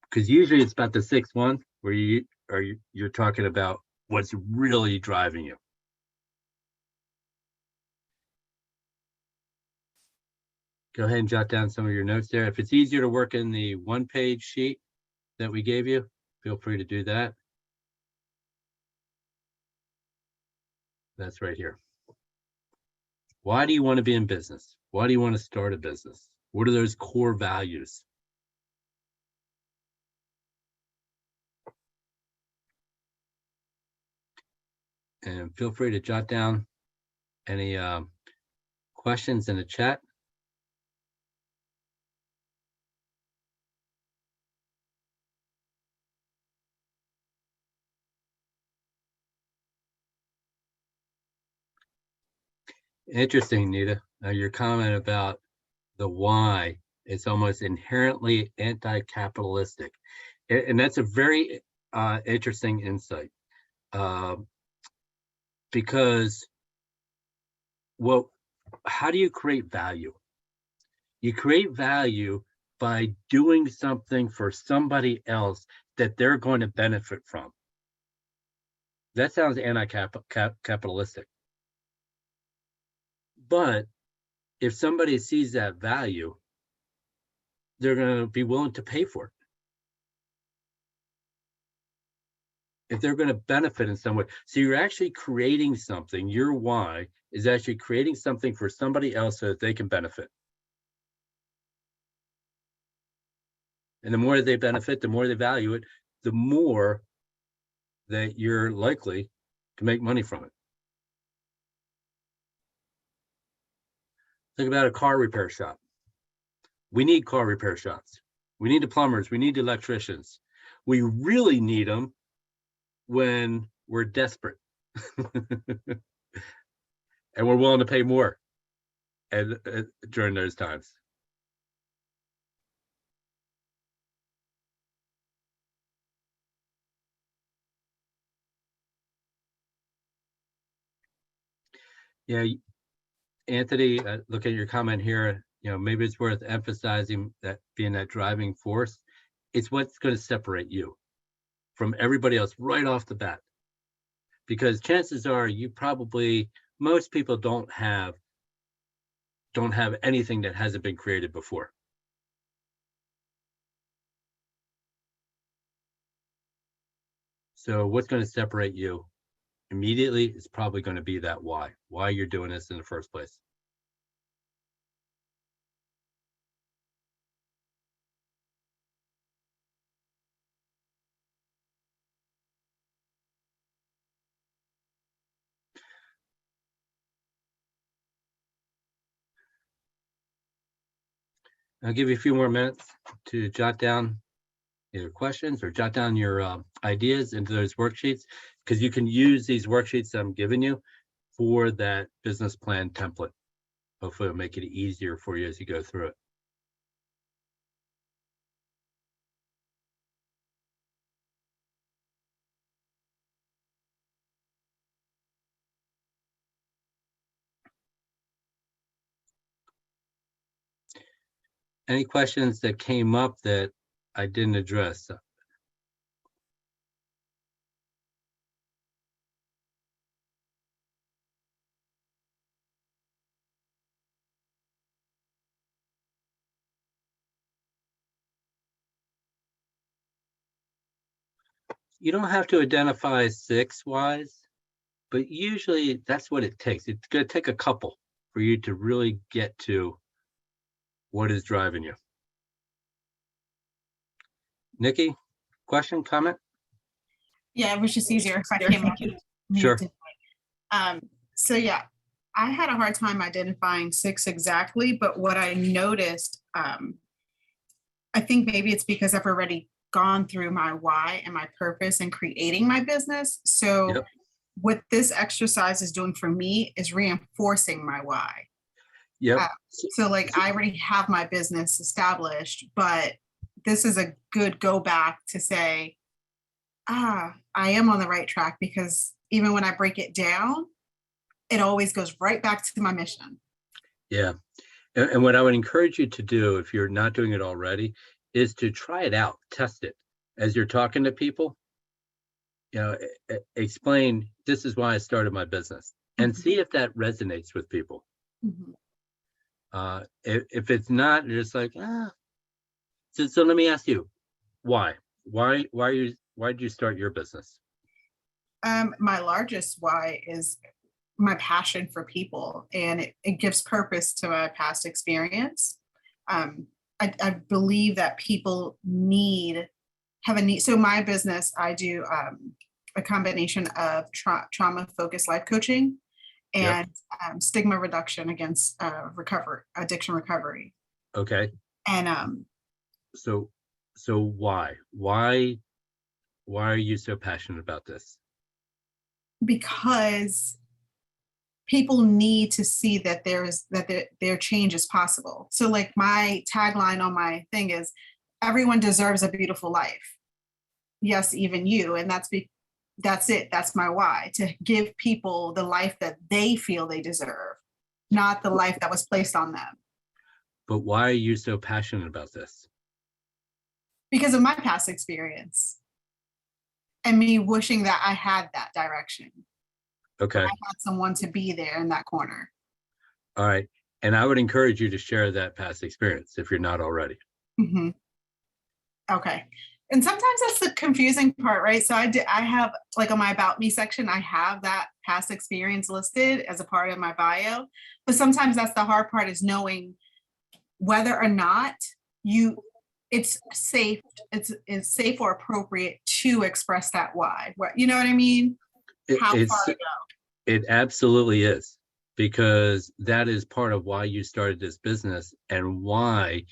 Because usually it's about the 6th one where you're talking about what's really driving you. Go ahead and jot down some of your notes there. If it's easier to work in the 1-page sheet that we gave you, feel free to do that. That's right here. Why do you want to be in business? Why do you want to start a business? What are those core values? And feel free to jot down any questions in the chat. Interesting, Nita. Your comment about the why is almost inherently anti-capitalistic. And that's a very interesting insight. Because how do you create value? You create value by doing something for somebody else that they're going to benefit from. That sounds anti-capitalistic. But if somebody sees that value, they're going to be willing to pay for it. If they're going to benefit in some way. So you're actually creating something. Your why is actually creating something for somebody else so that they can benefit. And the more they benefit, the more they value it, the more that you're likely to make money from it. Think about a car repair shop. We need car repair shops. We need the plumbers. We need the electricians. We really need them when we're desperate and we're willing to pay more during those times. Yeah, Anthony, look at your comment here. You know, maybe it's worth emphasizing that being that driving force, it's what's going to separate you from everybody else right off the bat. Because chances are most people don't have anything that hasn't been created before. So what's going to separate you immediately is probably going to be that why you're doing this in the first place. I'll give you a few more minutes to jot down either questions or jot down your ideas into those worksheets, because you can use these worksheets I'm giving you for that business plan template. Hopefully it'll make it easier for you as you go through it. any questions that came up that I didn't address? You don't have to identify 6 whys, but usually that's what it takes. It's going to take a couple for you to really get to what is driving you. Nikki, question, comment? Yeah, it was just easier if I came up. Sure. So yeah, I had a hard time identifying 6 exactly, but what I noticed, I think maybe it's because I've already gone through my why and my purpose in creating my business. So Yep. what this exercise is doing for me is reinforcing my why. Yep. So like I already have my business established, but this is a good go back to say, I am on the right track, because even when I break it down, it always goes right back to my mission. Yeah. And what I would encourage you to do, if you're not doing it already, is to try it out, test it. As you're talking to people, explain, this is why I started my business, and see if that resonates with people. Mm-hmm. If it's not, you're just like, So let me ask you, why? Why did you start your business? My largest why is my passion for people, and it gives purpose to my past experience. I believe that people have a need. So my business, I do a combination of trauma-focused life coaching and stigma reduction against addiction recovery. Okay. And So why are you so passionate about this? because people need to see that their change is possible. So like my tagline on my thing is, everyone deserves a beautiful life. Yes, even you. And that's it. That's my why, to give people the life that they feel they deserve, not the life that was placed on them. But why are you so passionate about this? Because of my past experience and me wishing that I had that direction. Okay. I had someone to be there in that corner. All right. And I would encourage you to share that past experience if you're not already. Mm-hmm. Okay. And sometimes that's the confusing part, right? So I have, like on my About Me section, I have that past experience listed as a part of my bio. But sometimes that's the hard part, is knowing whether or not it's safe or appropriate to express that why. You know what I mean? How far to go? It absolutely is, because that is part of why you started this business and why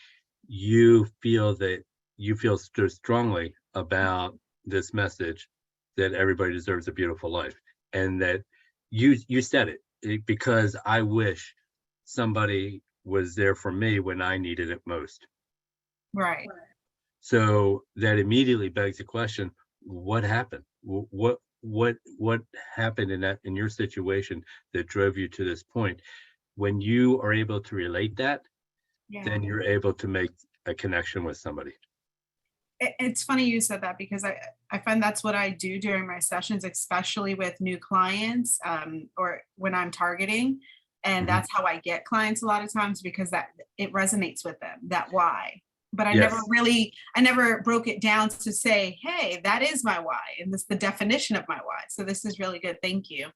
you feel so strongly about this message that everybody deserves a beautiful life. And that you said it because I wish somebody was there for me when I needed it most. Right. So that immediately begs the question, what happened? What happened in your situation that drove you to this point? When you are able to relate that, then you're able to make a connection with somebody. It's funny you said that, because I find that's what I do during my sessions, especially with new clients, or when I'm targeting. And that's how I get clients a lot of times, because that it resonates with them, that why. But I never broke it down to say, hey, that is my why. And this is the definition of my why. So this is really good. Thank you.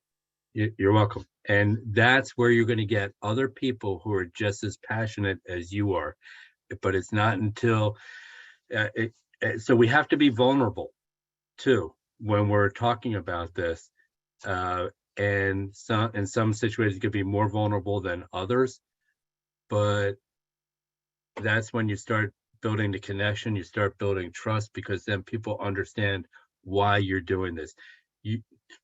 You're welcome. And that's where you're going to get other people who are just as passionate as you are. But it's not until, so we have to be vulnerable too, when we're talking about this. And in some situations, it could be more vulnerable than others. But that's when you start building the connection, you start building trust, because then people understand why you're doing this.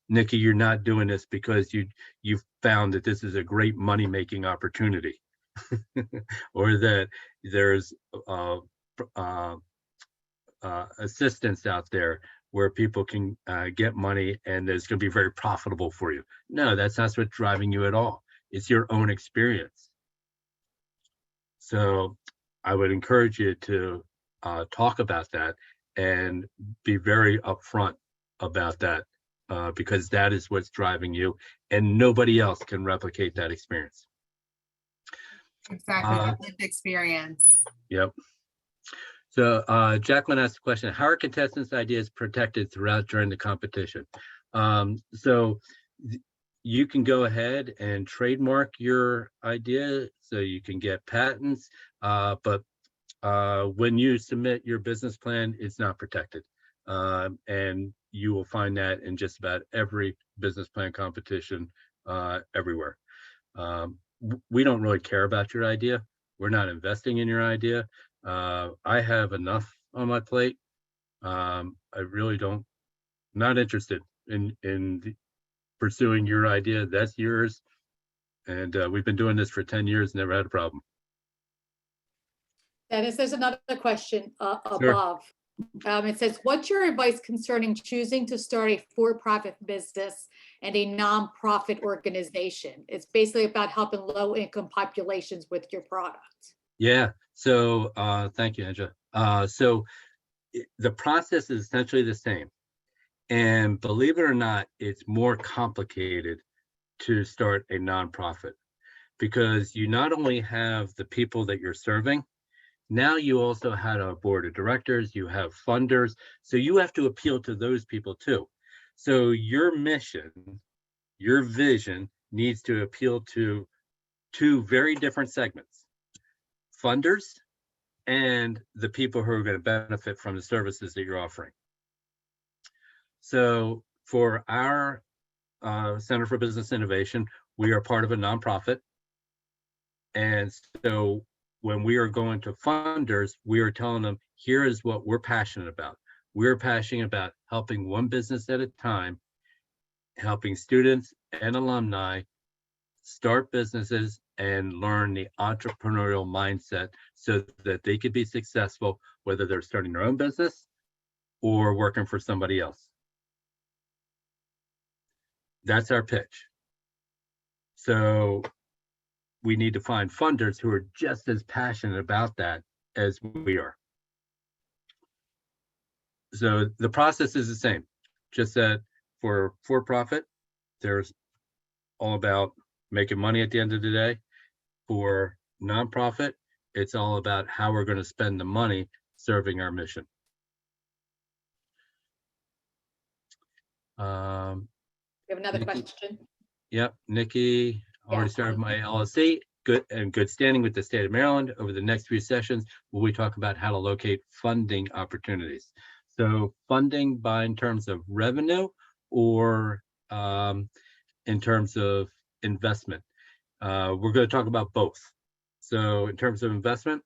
Nikki, you're not doing this because you found that this is a great money-making opportunity, or that there's assistance out there where people can get money and it's going to be very profitable for you. No, that's not what's driving you at all. It's your own experience. So I would encourage you to talk about that and be very upfront about that, because that is what's driving you, and nobody else can replicate that experience. Exactly, that lived experience. Yep. So Jacqueline asked the question, how are contestants' ideas protected throughout during the competition? So you can go ahead and trademark your idea, so you can get patents, but when you submit your business plan, it's not protected. And you will find that in just about every business plan competition everywhere. We don't really care about your idea. We're not investing in your idea. I have enough on my plate. I really don't, not interested in pursuing your idea. That's yours. And we've been doing this for 10 years, never had a problem. Dennis, there's another question Sure. above. It says, what's your advice concerning choosing to start a for-profit business and a nonprofit organization? It's basically about helping low-income populations with your product. Yeah. So thank you, Angela. So the process is essentially the same. And believe it or not, it's more complicated to start a nonprofit, because you not only have the people that you're serving, now you also have a board of directors, you have funders, so you have to appeal to those people too. So your mission, your vision needs to appeal to two very different segments: funders and the people who are going to benefit from the services that you're offering. So for our Center for Business Innovation, we are part of a nonprofit. And so when we are going to funders, we are telling them, here is what we're passionate about. We're passionate about helping one business at a time, helping students and alumni start businesses and learn the entrepreneurial mindset so that they could be successful, whether they're starting their own business or working for somebody else. That's our pitch. So we need to find funders who are just as passionate about that as we are. So the process is the same, just that for profit, there's all about making money at the end of the day. For nonprofit, it's all about how we're going to spend the money serving our mission. We have another Nikki. question. Yep, Nikki, already Yeah. started my LLC, good standing with the state of Maryland. Over the next few sessions, will we talk about how to locate funding opportunities? So funding in terms of revenue or in terms of investment. We're going to talk about both. So in terms of investment,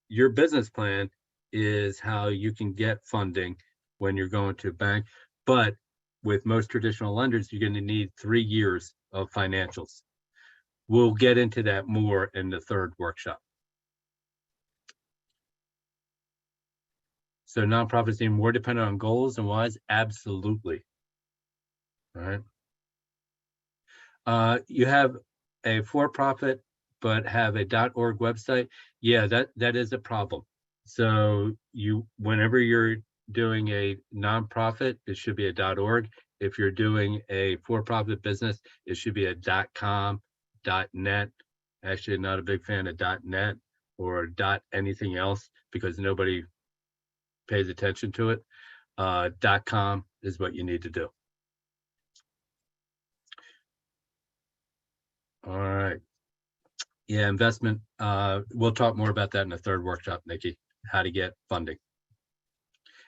your business plan is how you can get funding when you're going to a bank, but with most traditional lenders, you're going to need 3 years of financials. We'll get into that more in the third workshop. So nonprofits being more dependent on goals and whys? Absolutely. All right. You have a for-profit, but have a .org website. Yeah, that is a problem. So whenever you're doing a nonprofit, it should be a .org. If you're doing a for-profit business, it should be a .com, .net. Actually, not a big fan of .net or .anything else because nobody pays attention to it. .com is what you need to do. All right. Yeah, investment. We'll talk more about that in the third workshop, Nikki, how to get funding.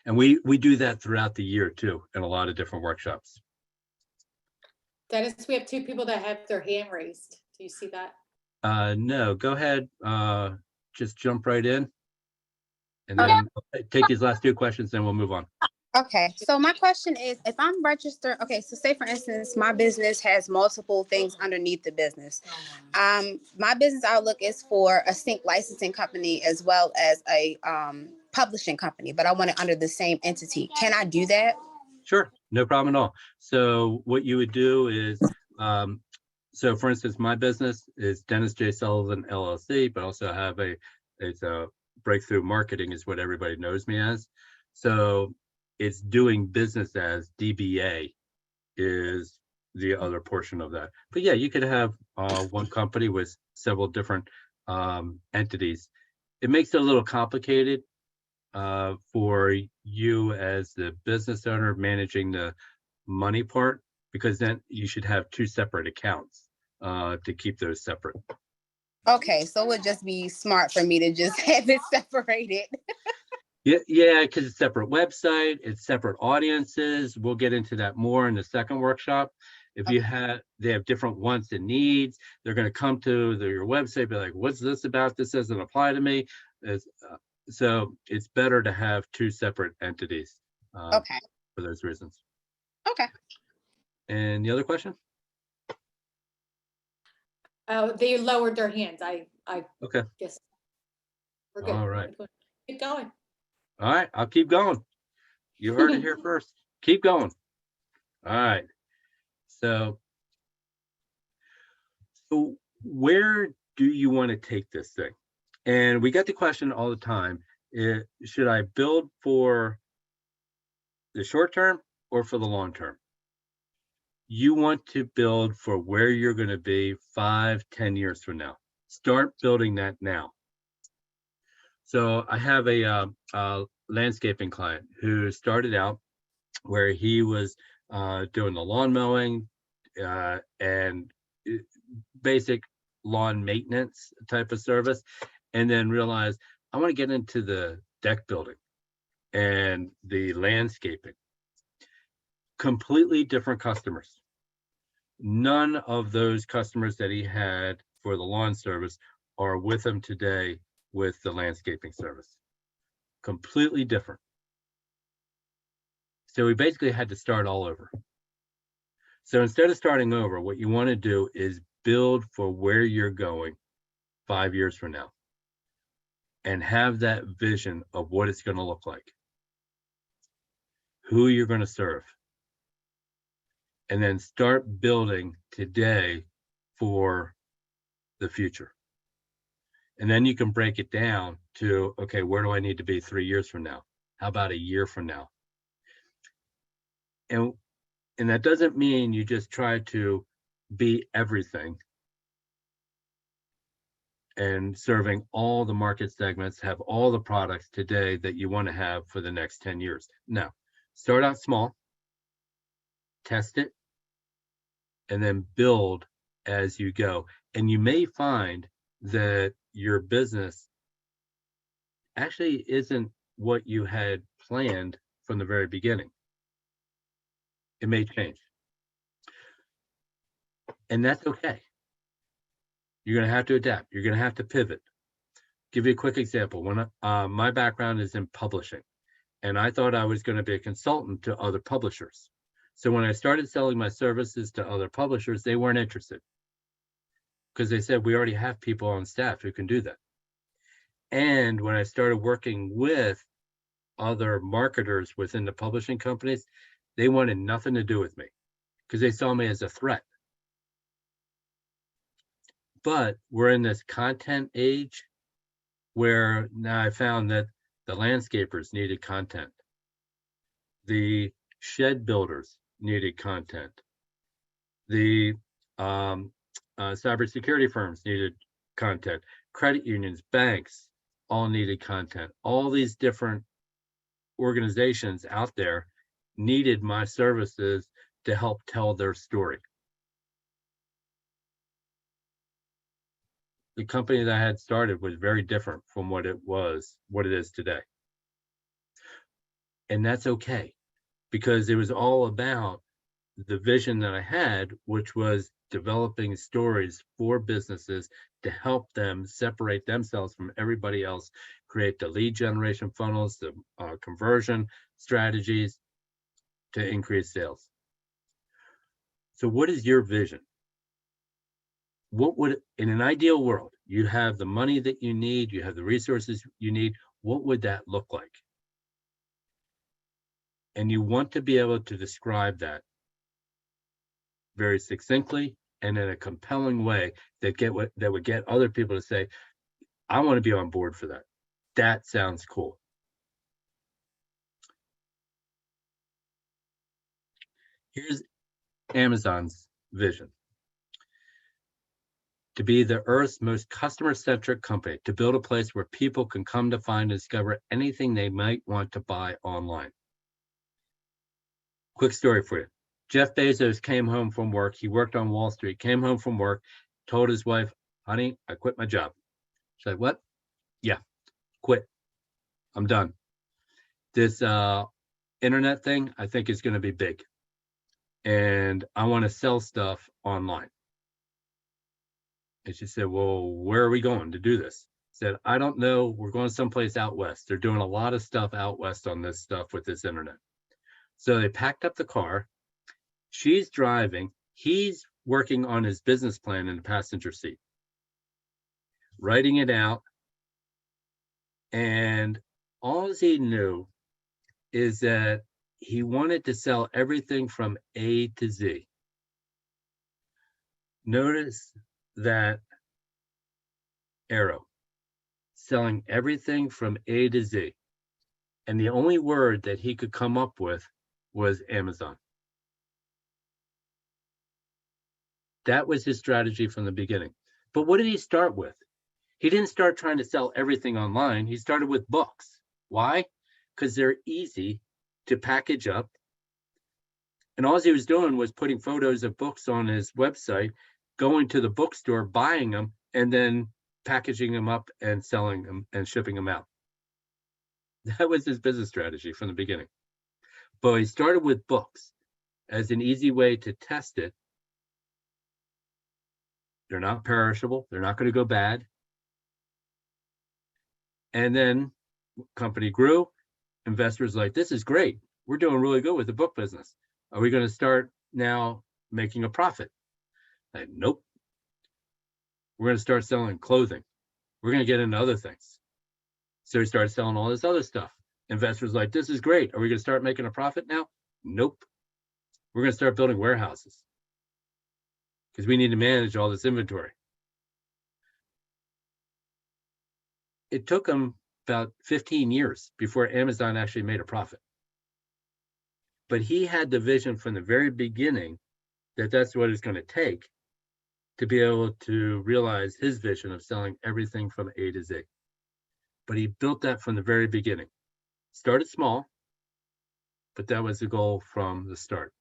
And we do that throughout the year too, in a lot of different workshops. Dennis, we have 2 people that have their hand raised. Do you see that? No, go ahead. Just jump right in. And then take these last 2 questions, then we'll move on. Okay, so my question is, if I'm registered, okay, so say for instance, my business has multiple things underneath the business. My business outlook is for a sync licensing company as well as a publishing company, but I want it under the same entity. Can I do that? Sure, no problem at all. So what you would do is, so for instance, my business is Dennis J. Sullivan LLC, but also have it's a breakthrough marketing is what everybody knows me as. So it's doing business as, DBA is the other portion of that. But yeah, you could have one company with several different entities. It makes it a little complicated for you as the business owner managing the money part, because then you should have two separate accounts to keep those separate. Okay, so it would just be smart for me to just have it separated. Yeah, because it's separate website, it's separate audiences. We'll get into that more in the second workshop. If you have, they have different wants and needs. They're going to come to your website, be like, "What's this about? This doesn't apply to me." So it's better to have two separate entities Okay. for those reasons. Okay. And the other question? They lowered their hands. I Okay. guess we're good. All right. Keep going. All right, I'll keep going. You heard it here first. Keep going. All right. So where do you want to take this thing? And we get the question all the time, should I build for the short term or for the long term? You want to build for where you're going to be 5-10 years from now. Start building that now. So I have a landscaping client who started out where he was doing the lawn mowing and basic lawn maintenance type of service, and then realized I want to get into the deck building and the landscaping. Completely different customers. None of those customers that he had for the lawn service are with him today with the landscaping service. Completely different. So we basically had to start all over. So instead of starting over, what you want to do is build for where you're going 5 years from now and have that vision of what it's going to look like, who you're going to serve, and then start building today for the future. And then you can break it down to, okay, where do I need to be 3 years from now? How about a year from now? And that doesn't mean you just try to be everything and serving all the market segments, have all the products today that you want to have for the next 10 years. No, start out small, test it, and then build as you go. And you may find that your business actually isn't what you had planned from the very beginning. It may change. And that's okay. You're going to have to adapt. You're going to have to pivot. Give you a quick example. When my background is in publishing, and I thought I was going to be a consultant to other publishers. So when I started selling my services to other publishers, they weren't interested because they said, we already have people on staff who can do that. And when I started working with other marketers within the publishing companies, they wanted nothing to do with me because they saw me as a threat. But we're in this content age where now I found that the landscapers needed content. The shed builders needed content. The cybersecurity firms needed content. Credit unions, banks, all needed content. All these different organizations out there needed my services to help tell their story. The company that I had started was very different from what it is today. And that's okay, because it was all about the vision that I had, which was developing stories for businesses to help them separate themselves from everybody else, create the lead generation funnels, the conversion strategies to increase sales. So what is your vision? What would, in an ideal world, you have the money that you need, you have the resources you need, what would that look like? And you want to be able to describe that very succinctly and in a compelling way that would get other people to say, I want to be on board for that. That sounds cool. Here's Amazon's vision: to be the Earth's most customer-centric company, to build a place where people can come to find and discover anything they might want to buy online. Quick story for you. Jeff Bezos came home from work. He worked on Wall Street, came home from work, told his wife, honey, I quit my job. She's like, what? Yeah, quit. I'm done. This internet thing, I think is going to be big. And I want to sell stuff online. And she said, well, where are we going to do this? I said, I don't know. We're going someplace out west. They're doing a lot of stuff out west on this stuff with this internet. So they packed up the car. She's driving. He's working on his business plan in the passenger seat, writing it out. And all he knew is that he wanted to sell everything from A to Z. Notice that arrow, selling everything from A to Z. And the only word that he could come up with was Amazon. That was his strategy from the beginning. But what did he start with? He didn't start trying to sell everything online. He started with books. Why? Because they're easy to package up. And all he was doing was putting photos of books on his website, going to the bookstore, buying them, and then packaging them up and selling them and shipping them out. That was his business strategy from the beginning. But he started with books as an easy way to test it. They're not perishable. They're not going to go bad. And then company grew. Investors like, this is great. We're doing really good with the book business. Are we going to start now making a profit? Like, nope. We're going to start selling clothing. We're going to get into other things. So we started selling all this other stuff. Investors like, this is great. Are we going to start making a profit now? Nope. We're going to start building warehouses because we need to manage all this inventory. It took them about 15 years before Amazon actually made a profit. But he had the vision from the very beginning that that's what it's going to take to be able to realize his vision of selling everything from A to Z. But he built that from the very beginning. Started small, but that was the goal from the start.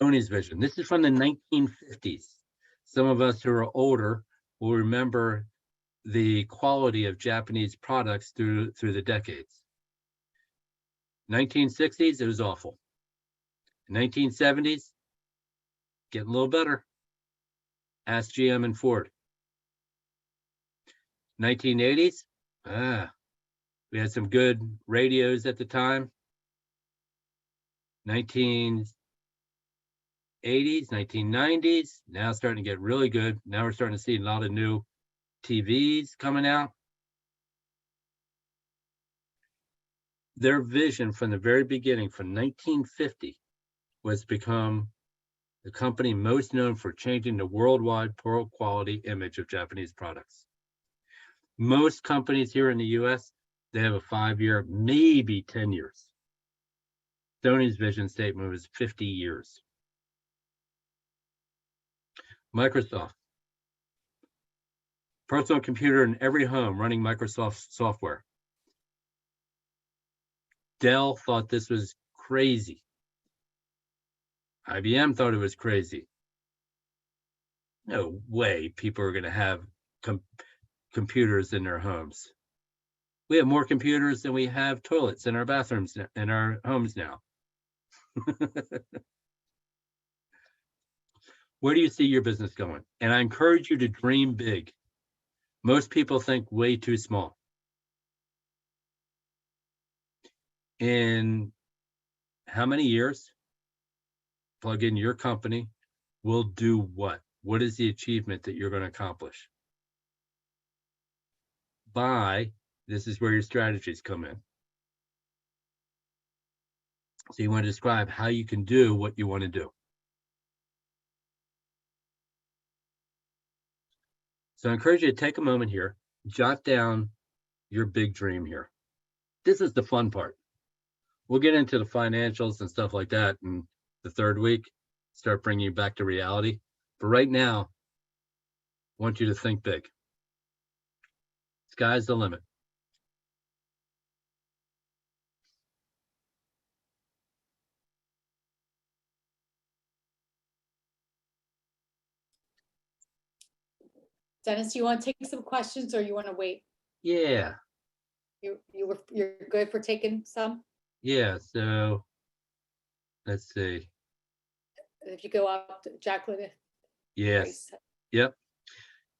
Sony's vision. This is from the 1950s. Some of us who are older will remember the quality of Japanese products through the decades. 1960s, it was awful. 1970s, getting a little better. Ask GM and Ford. 1980s, we had some good radios at the time. 1980s, 1990s, now starting to get really good. Now we're starting to see a lot of new TVs coming out. Their vision from the very beginning, from 1950, was to become the company most known for changing the worldwide poor quality image of Japanese products. Most companies here in the US, they have a 5-year, maybe 10 years. Sony's vision statement was 50 years. Microsoft. Personal computer in every home running Microsoft software. Dell thought this was crazy. IBM thought it was crazy. No way people are going to have computers in their homes. We have more computers than we have toilets in our bathrooms, in our homes now. Where do you see your business going? And I encourage you to dream big. Most people think way too small. In how many years? Plug in your company will do what? What is the achievement that you're going to accomplish? This is where your strategies come in. So you want to describe how you can do what you want to do. So I encourage you to take a moment here, jot down your big dream here. This is the fun part. We'll get into the financials and stuff like that in the third week, start bringing you back to reality. But right now, I want you to think big. Sky's the limit. Dennis, you want to take some questions or you want to wait? Yeah, You're good for taking some? yeah. So let's see. If you go up, Jacqueline. Yes. Grace. Yep.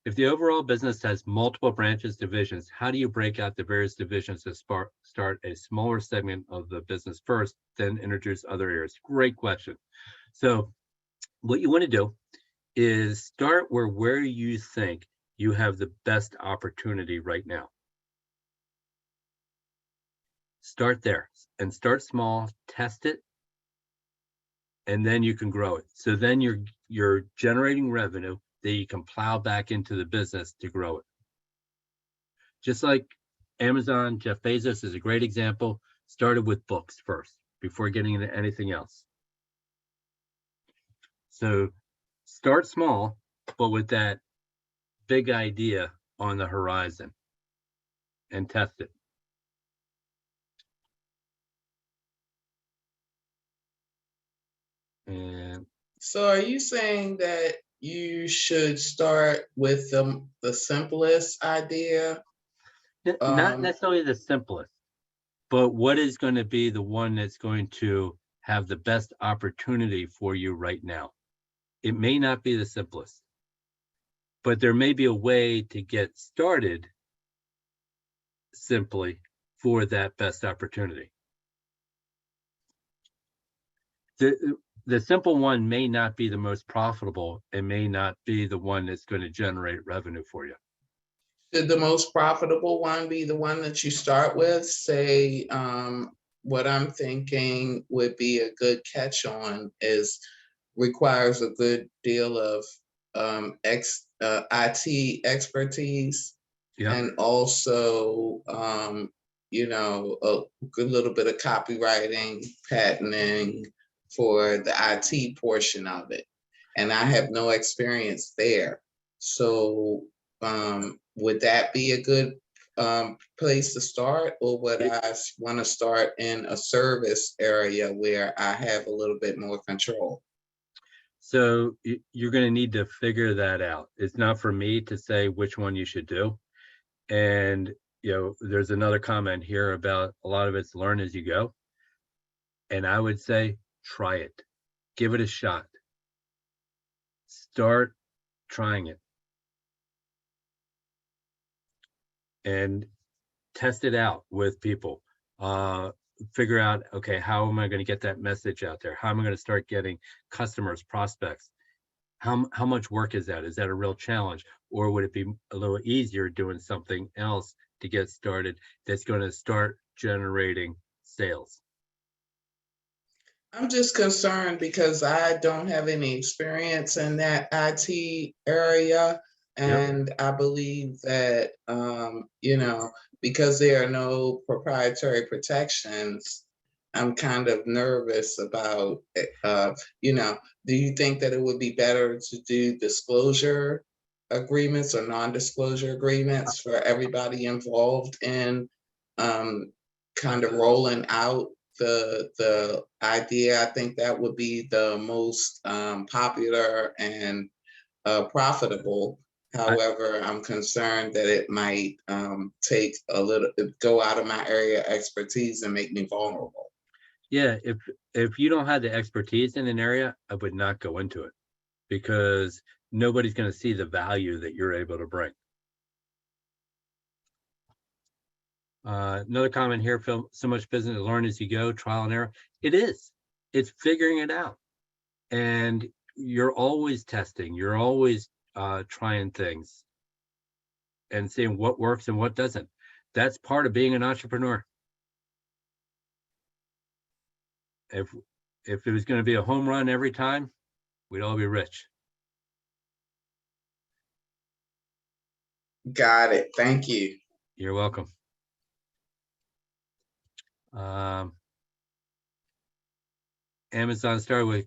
If the overall business has multiple branches, divisions, how do you break out the various divisions to start a smaller segment of the business first, then introduce other areas? Great question. So what you want to do is start where you think you have the best opportunity right now. Start there and start small, test it, and then you can grow it. So then you're generating revenue that you can plow back into the business to grow it. Just like Amazon, Jeff Bezos is a great example, started with books first before getting into anything else. So start small, but with that big idea on the horizon and test it. And So are you saying that you should start with the simplest idea? not necessarily the simplest, but what is going to be the one that's going to have the best opportunity for you right now? It may not be the simplest, but there may be a way to get started simply for that best opportunity. The simple one may not be the most profitable and may not be the one that's going to generate revenue for you. Should the most profitable one be the one that you start with? Say, what I'm thinking would be a good catch on is requires a good deal of IT expertise, Yeah. and also a good little bit of copywriting, patenting for the IT portion of it. And I have no experience there. So would that be a good place to start, or would I want to start in a service area where I have a little bit more control? So you're going to need to figure that out. It's not for me to say which one you should do. And, there's another comment here about a lot of it's learn as you go. And I would say, try it, give it a shot, start trying it and test it out with people. Figure out, okay, how am I going to get that message out there? How am I going to start getting customers, prospects? How much work is that? Is that a real challenge? Or would it be a little easier doing something else to get started that's going to start generating sales? I'm just concerned because I don't have any experience in that IT area. And I believe that, because there are no proprietary protections, I'm kind of nervous about, do you think that it would be better to do disclosure agreements or non-disclosure agreements for everybody involved in kind of rolling out the idea? I think that would be the most popular and profitable. However, I'm concerned that it might go out of my area of expertise and make me vulnerable. Yeah, if you don't have the expertise in an area, I would not go into it because nobody's going to see the value that you're able to bring. Another comment here, Phil, so much business to learn as you go, trial and error. It is. It's figuring it out. And you're always testing. You're always trying things and seeing what works and what doesn't. That's part of being an entrepreneur. If it was going to be a home run every time, we'd all be rich. Got it. Thank you. You're welcome. Amazon started with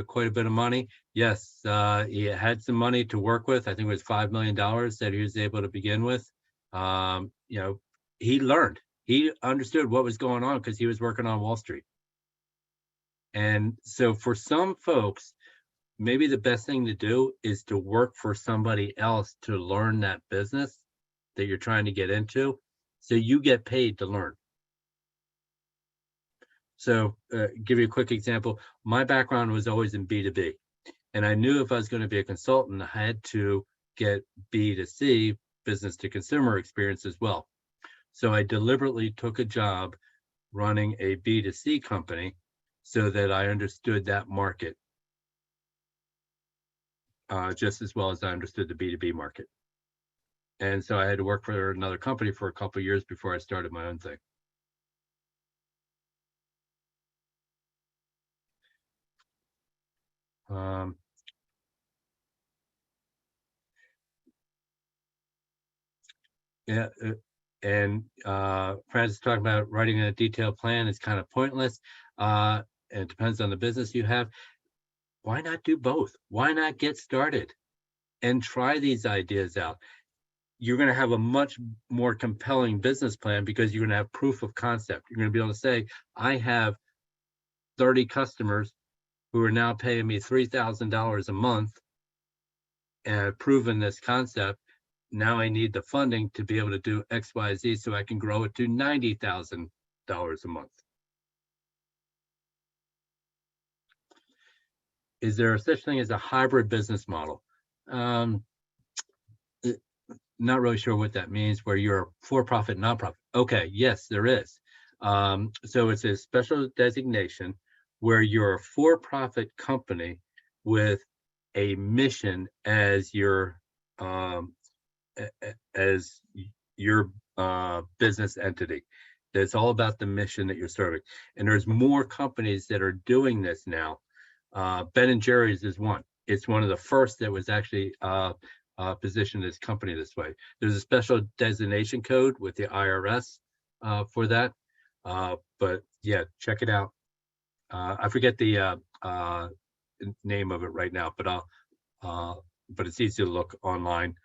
quite a bit of money. Yes, he had some money to work with. I think it was $5 million that he was able to begin with. You know, he learned, he understood what was going on because he was working on Wall Street. And so for some folks, maybe the best thing to do is to work for somebody else to learn that business that you're trying to get into, so you get paid to learn. So give you a quick example. My background was always in B2B, and I knew if I was going to be a consultant, I had to get B2C, business to consumer experience as well. So I deliberately took a job running a B2C company so that I understood that market just as well as I understood the B2B market. And so I had to work for another company for a couple of years before I started my own thing. Yeah, and Francis talking about writing a detailed plan is kind of pointless. And it depends on the business you have. Why not do both? Why not get started and try these ideas out? You're going to have a much more compelling business plan because you're going to have proof of concept. You're going to be able to say, I have 30 customers who are now paying me $3,000 a month and I've proven this concept. Now I need the funding to be able to do X, Y, Z so I can grow it to $90,000 a month. Is there such thing as a hybrid business model? Not really sure what that means, where you're for-profit, nonprofit. Okay, yes, there is. So it's a special designation where you're a for-profit company with a mission as your business entity. That's all about the mission that you're serving. And there's more companies that are doing this now. Ben & Jerry's is one. It's one of the first that was actually positioned as company this way. There's a special designation code with the IRS for that. But yeah, check it out. I forget the name of it right now, but it's easy to look online.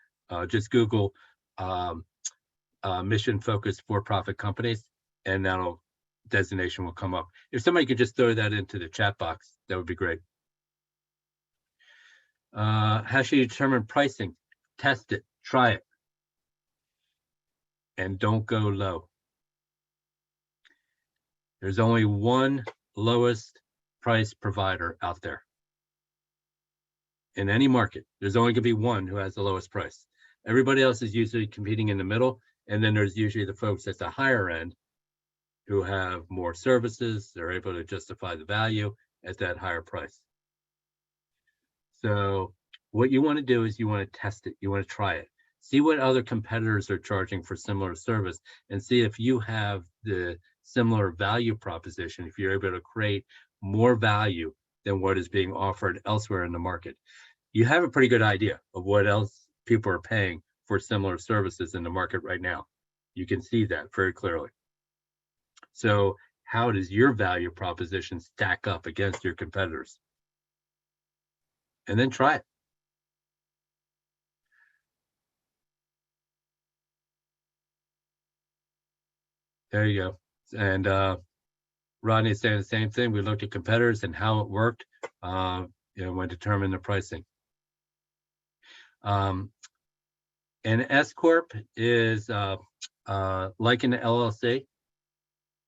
Just Google mission focused for-profit companies, and that'll designation will come up. If somebody could just throw that into the chat box, that would be great. How should you determine pricing? Test it, try it, and don't go low. There's only one lowest price provider out there. In any market, there's only gonna be one who has the lowest price. Everybody else is usually competing in the middle, and then there's usually the folks at the higher end who have more services. They're able to justify the value at that higher price. So what you want to do is you want to test it. You want to try it. See what other competitors are charging for similar service and see if you have the similar value proposition, if you're able to create more value than what is being offered elsewhere in the market. You have a pretty good idea of what else people are paying for similar services in the market right now. You can see that very clearly. So how does your value proposition stack up against your competitors? And then try it. There you go. And Rodney is saying the same thing. We looked at competitors and how it worked, when determining the pricing. An S Corp is like an LLC.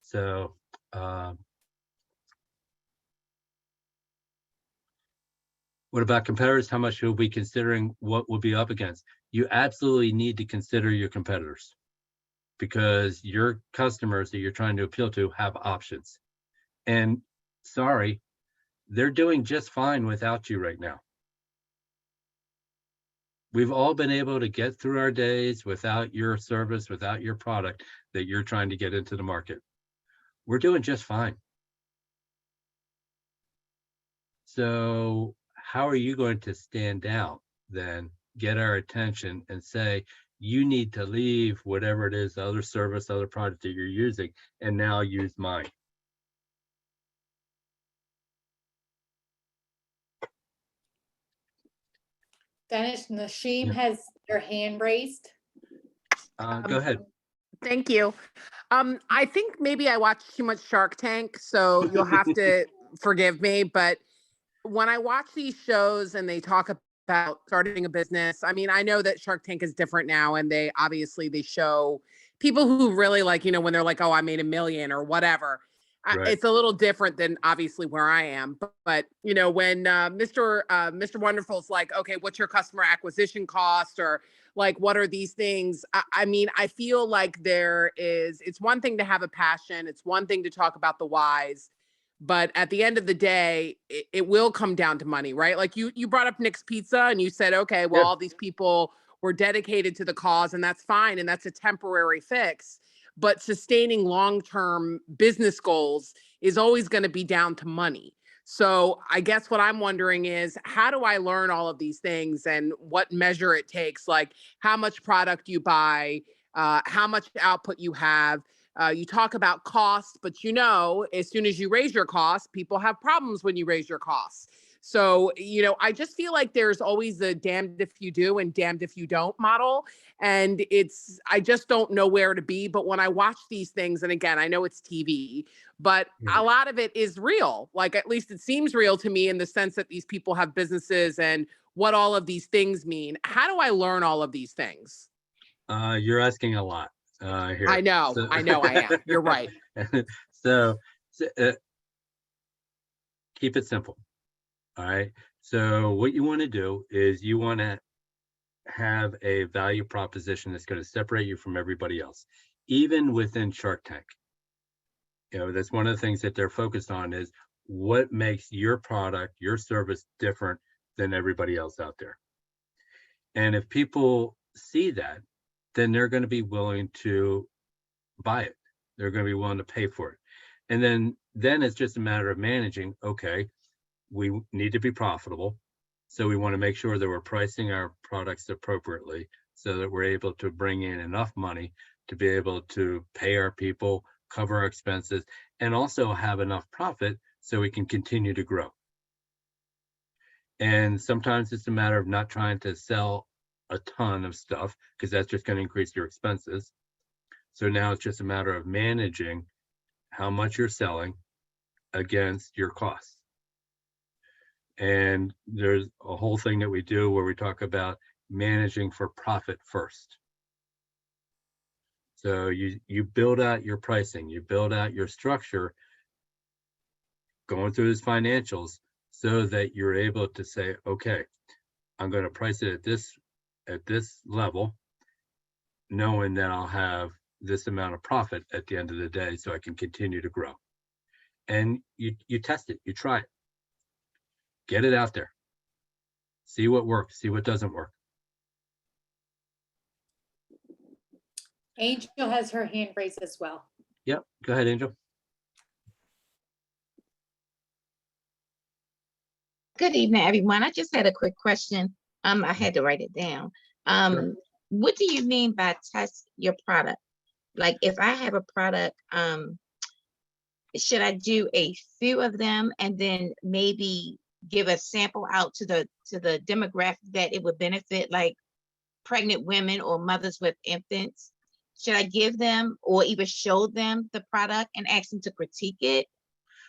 So what about competitors? How much should we be considering what we'll be up against? You absolutely need to consider your competitors, because your customers that you're trying to appeal to have options. And sorry, they're doing just fine without you right now. We've all been able to get through our days without your service, without your product that you're trying to get into the market. We're doing just fine. So how are you going to stand out then, get our attention and say, You need to leave whatever it is, the other service, other product that you're using, and now use mine. Dennis, Nashim Yeah. has their hand raised. Go ahead. Thank you. I think maybe I watched too much Shark Tank, so you'll have to forgive me. But when I watch these shows and they talk about starting a business, I mean, I know that Shark Tank is different now, and they show people who really like, when they're like, oh, I made $1 million or whatever. Right. It's a little different than obviously where I am. But when Mr. Wonderful's like, okay, what's your customer acquisition cost, or like, what are these things? I mean, I feel like it's one thing to have a passion. It's one thing to talk about the whys. But at the end of the day, it will come down to money, right? Like you brought up Nick's Pizza and you said, okay, well, Yeah. all these people were dedicated to the cause, and that's fine. And that's a temporary fix. But sustaining long-term business goals is always going to be down to money. So I guess what I'm wondering is, how do I learn all of these things and what measure it takes? Like how much product you buy, how much output you have. You talk about cost, but as soon as you raise your costs, people have problems when you raise your costs. So, I just feel like there's always the damned if you do and damned if you don't model. And I just don't know where to be. But when I watch these things, and again, I know it's TV, but a lot of it is real. Like, at least it seems real to me in the sense that these people have businesses and what all of these things mean. How do I learn all of these things? You're asking a lot here. I know I am. You're right. So keep it simple. All right. So what you want to do is you want to have a value proposition that's going to separate you from everybody else, even within Shark Tank. That's one of the things that they're focused on, is what makes your product, your service different than everybody else out there. And if people see that, then they're going to be willing to buy it. They're going to be willing to pay for it. And then it's just a matter of managing, okay, we need to be profitable. So we want to make sure that we're pricing our products appropriately so that we're able to bring in enough money to be able to pay our people, cover our expenses, and also have enough profit so we can continue to grow. And sometimes it's a matter of not trying to sell a ton of stuff, because that's just going to increase your expenses. So now it's just a matter of managing how much you're selling against your costs. And there's a whole thing that we do where we talk about managing for profit first. So you build out your pricing, you build out your structure, going through those financials, so that you're able to say, okay, I'm going to price it at this level, knowing that I'll have this amount of profit at the end of the day, so I can continue to grow. And you test it, you try it. Get it out there. See what works, see what doesn't work. Angel has her hand raised as well. Yep, go ahead, Angel. Good evening, everyone. I just had a quick question. I had to write it down. Sure. What do you mean by test your product? Like, if I have a product, should I do a few of them and then maybe give a sample out to the demographic that it would benefit, like pregnant women or mothers with infants? Should I give them or even show them the product and ask them to critique it?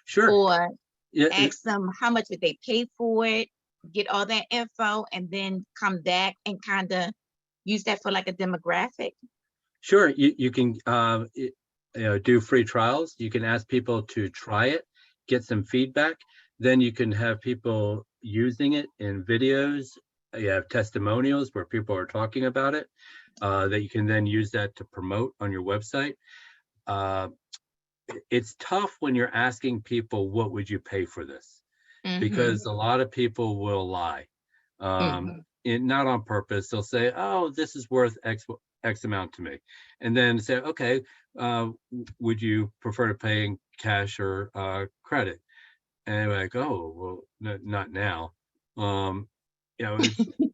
Sure. Or Yeah, ask them how much would they pay for it, get all that info, and then come back and kind of use that for like a demographic? sure. You can do free trials. You can ask people to try it, get some feedback. Then you can have people using it in videos. You have testimonials where people are talking about it, that you can then use that to promote on your website. It's tough when you're asking people, what would you pay for this? Because a lot of people will lie, not on purpose. They'll say, oh, this is worth X amount to me. And then say, okay, would you prefer to pay in cash or credit? And they're like, oh, well, not now.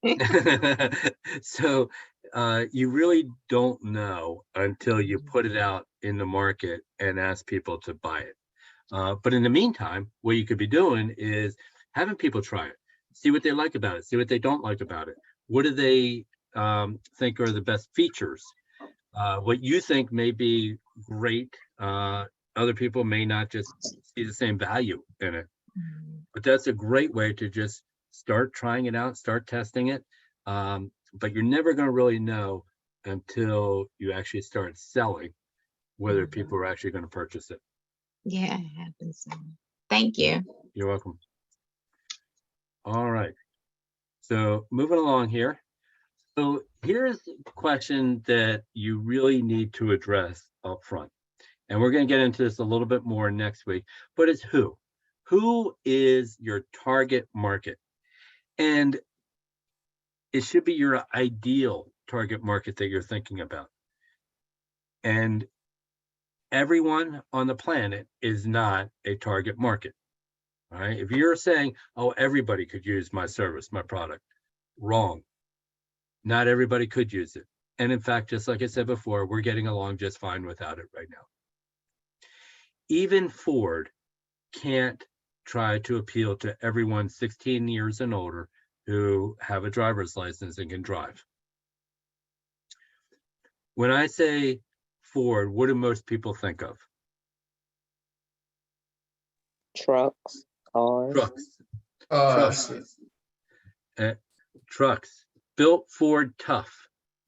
It's so you really don't know until you put it out in the market and ask people to buy it. But in the meantime, what you could be doing is having people try it, see what they like about it, see what they don't like about it. What do they think are the best features? What you think may be great, other people may not just see the same value in it. But that's a great way to just start trying it out, start testing it. But you're never going to really know until you actually start selling whether people are actually going to purchase it. Yeah, it happens. Thank you. You're welcome. All right. So moving along here. So here's a question that you really need to address up front. And we're going to get into this a little bit more next week, but it's who? Who is your target market? And it should be your ideal target market that you're thinking about. And everyone on the planet is not a target market. All right. If you're saying, oh, everybody could use my service, my product, wrong. Not everybody could use it. And in fact, just like I said before, we're getting along just fine without it right now. Even Ford can't try to appeal to everyone 16 years and older who have a driver's license and can drive. When I say Ford, what do most people think of? Trucks, cars. Trucks. Built Ford tough.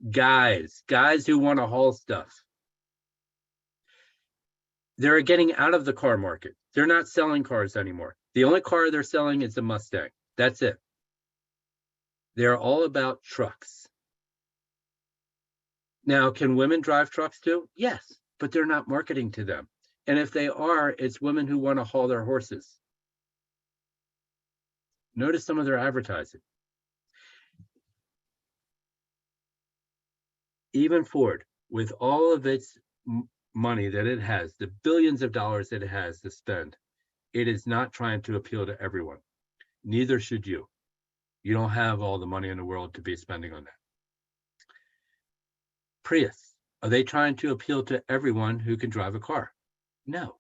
Guys who want to haul stuff. They're getting out of the car market. They're not selling cars anymore. The only car they're selling is the Mustang. That's it. They're all about trucks. Now, can women drive trucks too? Yes, but they're not marketing to them. And if they are, it's women who want to haul their horses. Notice some of their advertising. Even Ford, with all of its money that it has, the billions of dollars that it has to spend, it is not trying to appeal to everyone. Neither should you. You don't have all the money in the world to be spending on that. Prius, are they trying to appeal to everyone who can drive a car? No.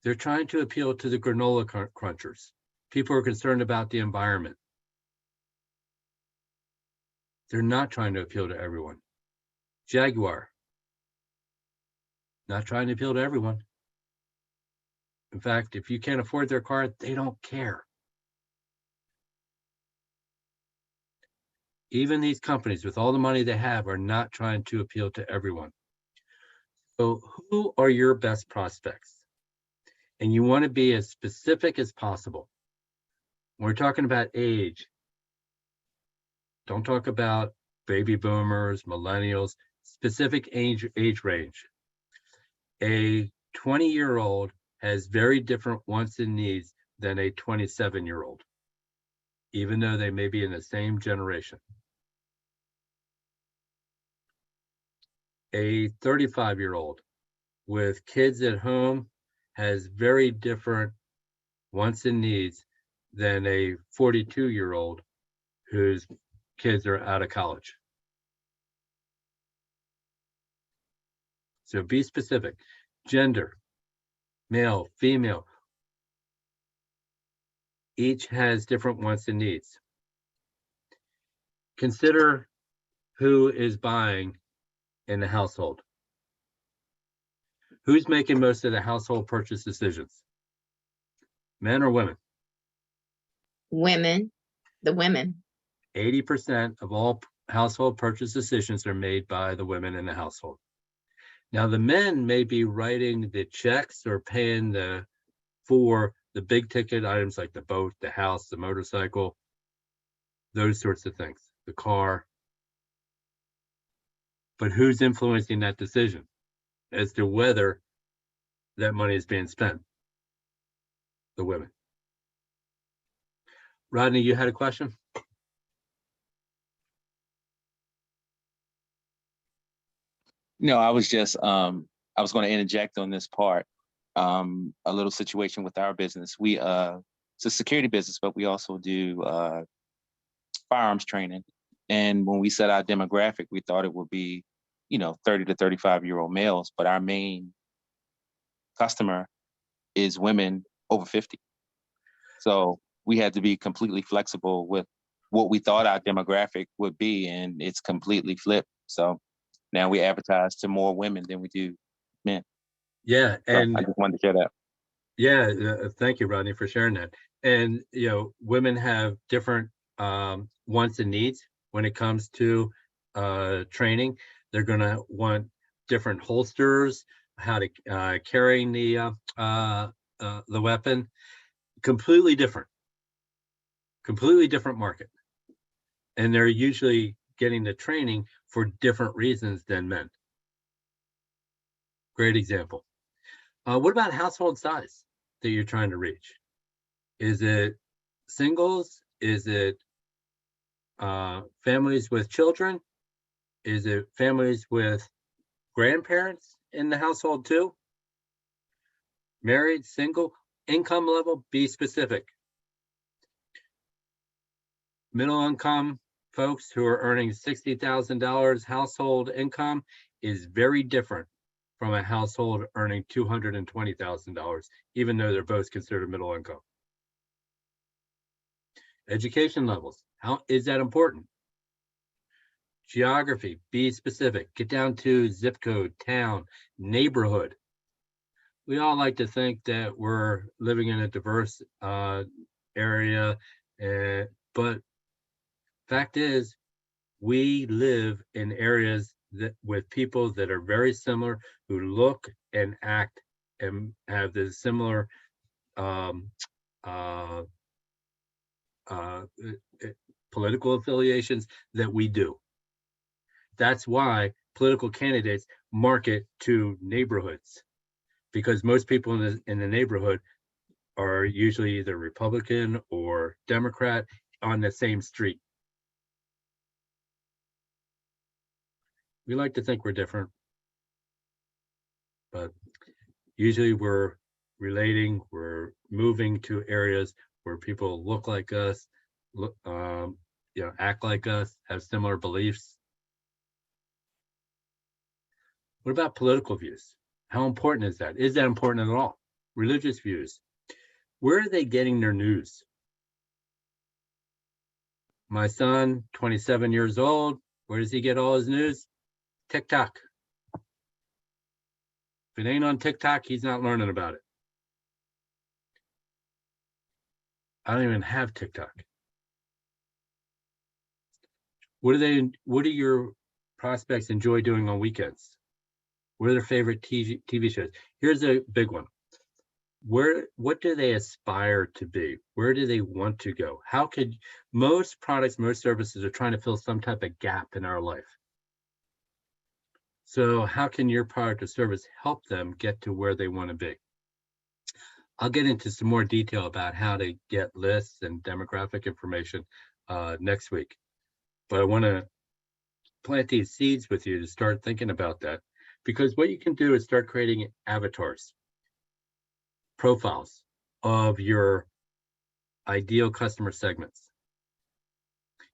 They're trying to appeal to the granola crunchers. People are concerned about the environment. They're not trying to appeal to everyone. Jaguar, not trying to appeal to everyone. In fact, if you can't afford their car, they don't care. Even these companies, with all the money they have, are not trying to appeal to everyone. So who are your best prospects? And you want to be as specific as possible. When we're talking about age, don't talk about baby boomers, millennials, specific age range. A 20-year-old has very different wants and needs than a 27-year-old, even though they may be in the same generation. A 35-year-old with kids at home has very different wants and needs than a 42-year-old whose kids are out of college. So be specific. Gender, male, female, each has different wants and needs. Consider who is buying in the household. Who's making most of the household purchase decisions? Men or women? Women, the women. 80% of all household purchase decisions are made by the women in the household. Now, the men may be writing the checks or paying for the big ticket items like the boat, the house, the motorcycle, those sorts of things, the car. But who's influencing that decision as to whether that money is being spent? The women. Rodney, you had a question? No, I was just I was going to interject on this part. A little situation with our business. It's a security business, but we also do firearms training. And when we set our demographic, we thought it would be, 30 to 35-year-old males, but our main customer is women over 50. So we had to be completely flexible with what we thought our demographic would be, and it's completely flipped. So now we advertise to more women than we do men. Yeah, So and I just wanted to share that. yeah, thank you, Rodney, for sharing that. And women have different wants and needs when it comes to training. They're going to want different holsters, how to carrying the weapon. Completely different market, and they're usually getting the training for different reasons than men. Great example. What about household size that you're trying to reach? Is it singles? Is it families with children? Is it families with grandparents in the household too? Married, single, income level, be specific. Middle income folks who are earning $60,000 household income is very different from a household earning $220,000, even though they're both considered middle income. Education levels, how is that important? Geography, be specific. Get down to zip code, town, neighborhood. We all like to think that we're living in a diverse area, but fact is, we live in areas that with people that are very similar, who look and act and have the similar political affiliations that we do. That's why political candidates market to neighborhoods, because most people in the neighborhood are usually either Republican or Democrat on the same street. We like to think we're different, but usually we're moving to areas where people look like us, act like us, have similar beliefs. What about political views? How important is that? Is that important at all? Religious views. Where are they getting their news? My son, 27 years old, where does he get all his news? TikTok. If it ain't on TikTok, he's not learning about it. I don't even have TikTok. What do your prospects enjoy doing on weekends? What are their favorite TV shows? Here's a big one. What do they aspire to be? Where do they want to go? How could most products, most services are trying to fill some type of gap in our life. So how can your product or service help them get to where they want to be? I'll get into some more detail about how to get lists and demographic information next week. But I want to plant these seeds with you to start thinking about that, because what you can do is start creating avatars, profiles of your ideal customer segments.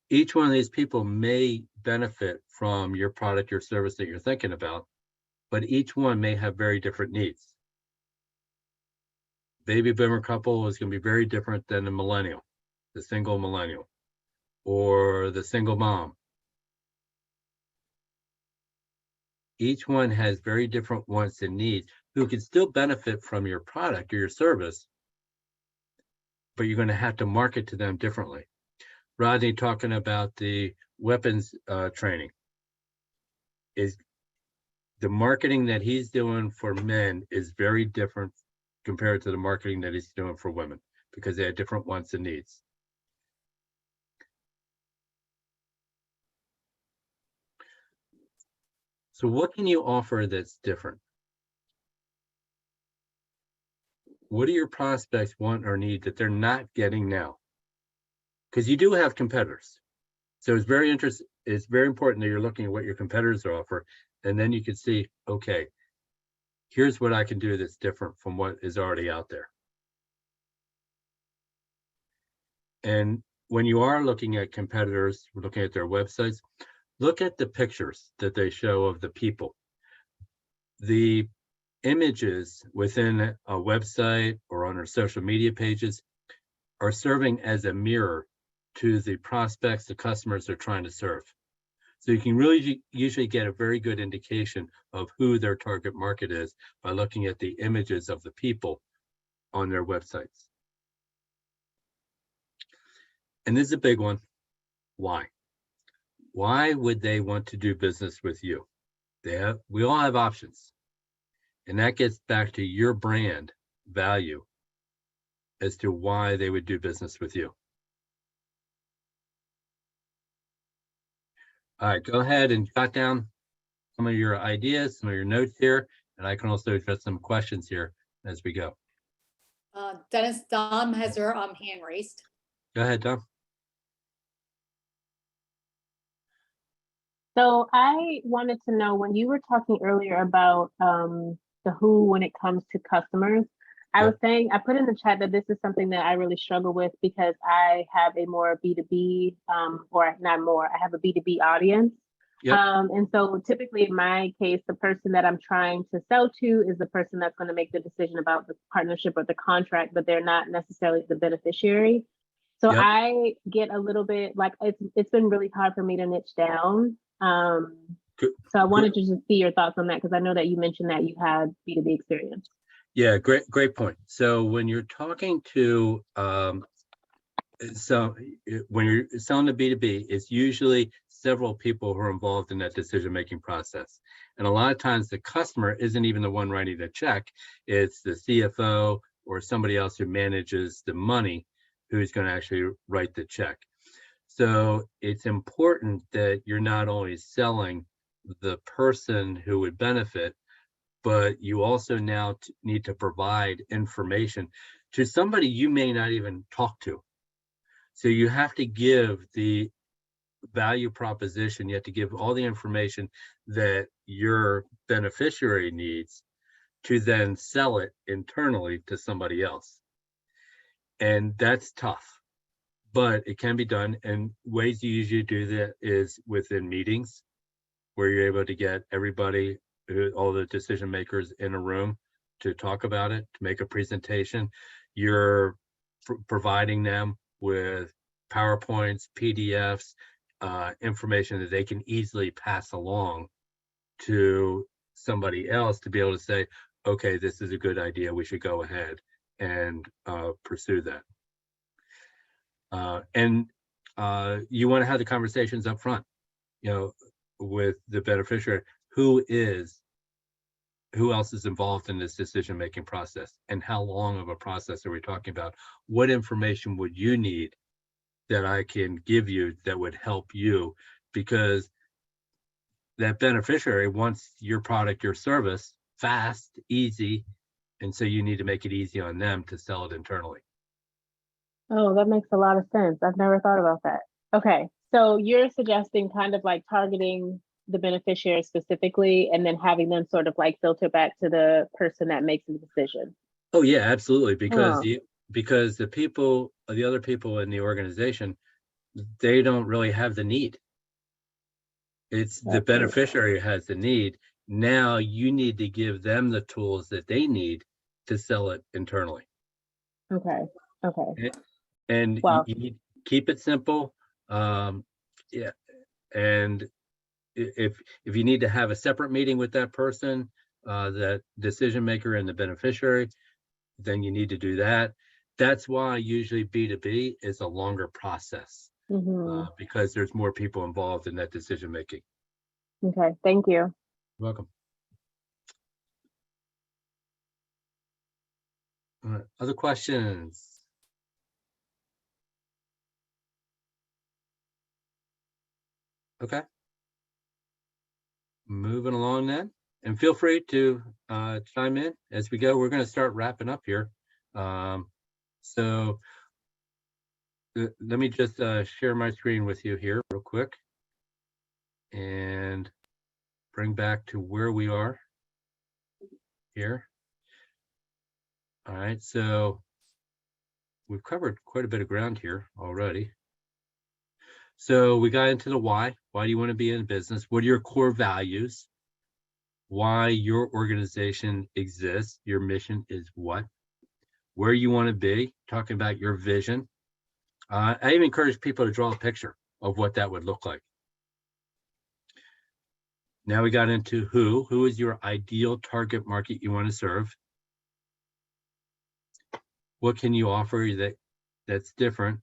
Each one of these people may benefit from your product or service that you're thinking about, but each one may have very different needs. Baby boomer couple is going to be very different than the millennial, the single millennial, or the single mom. Each one has very different wants and needs who can still benefit from your product or your service, but you're going to have to market to them differently. Rodney talking about the weapons training. Is the marketing that he's doing for men is very different compared to the marketing that he's doing for women, because they have different wants and needs. So what can you offer that's different? What do your prospects want or need that they're not getting now? Because you do have competitors. So it's very important that you're looking at what your competitors offer, and then you can see, okay, here's what I can do that's different from what is already out there. And when you are looking at competitors, looking at their websites, look at the pictures that they show of the people. The images within a website or on our social media pages are serving as a mirror to the prospects, the customers they're trying to serve. So you can really usually get a very good indication of who their target market is by looking at the images of the people on their websites. And this is a big one. Why? Why would they want to do business with you? We all have options. And that gets back to your brand value as to why they would do business with you. All right, go ahead and jot down some of your ideas, some of your notes here, and I can also address some questions here as we go. Dennis, Dom has her hand raised. Go ahead, Dom. So I wanted to know, when you were talking earlier about the who when it comes to customers, I was saying, I put in the chat that this is something that I really struggle with because I have a more B2B, or not more, I have a B2B audience. Yep. And so typically in my case, the person that I'm trying to sell to is the person that's going to make the decision about the partnership or the contract, but they're not necessarily the beneficiary. So Yep. I get a little bit like, it's been really hard for me to niche down. So I wanted to just see your thoughts on that, because I know that you mentioned that you had B2B experience. Yeah, great point. So when you're talking to, when you're selling to B2B, it's usually several people who are involved in that decision-making process. And a lot of times the customer isn't even the one writing the check. It's the CFO or somebody else who manages the money who's going to actually write the check. So it's important that you're not only selling the person who would benefit, but you also now need to provide information to somebody you may not even talk to. So you have to give the value proposition, you have to give all the information that your beneficiary needs to then sell it internally to somebody else. And that's tough, but it can be done. And ways you usually do that is within meetings, where you're able to get everybody, all the decision makers in a room to talk about it, to make a presentation. You're providing them with PowerPoints, PDFs, information that they can easily pass along to somebody else to be able to say, okay, this is a good idea, we should go ahead and pursue that. And you want to have the conversations up front, with the beneficiary, who else is involved in this decision-making process, and how long of a process are we talking about? What information would you need that I can give you that would help you? Because that beneficiary wants your product, your service fast, easy, and so you need to make it easy on them to sell it internally. Oh, that makes a lot of sense. I've never thought about that. Okay, so you're suggesting kind of like targeting the beneficiary specifically and then having them sort of like filter back to the person that makes the decision. Oh yeah, absolutely. Because because the other people in the organization, they don't really have the need. It's the beneficiary who has the need. Now you need to give them the tools that they need to sell it internally. Okay. And Wow. you keep it simple. Yeah. And if you need to have a separate meeting with that person, that decision maker and the beneficiary, then you need to do that. That's why usually B2B is a longer process, because there's more people involved in that decision making. Okay, thank you. You're welcome. All right. Other questions? Okay. Moving along then, and feel free to chime in as we go. We're going to start wrapping up here. So let me just share my screen with you here real quick and bring back to where we are here. All right, so we've covered quite a bit of ground here already. So we got into the why. Why do you want to be in business? What are your core values? Why your organization exists? Your mission is what? Where you want to be? Talking about your vision. I even encourage people to draw a picture of what that would look like. Now we got into who. Who is your ideal target market you want to serve? What can you offer that's different?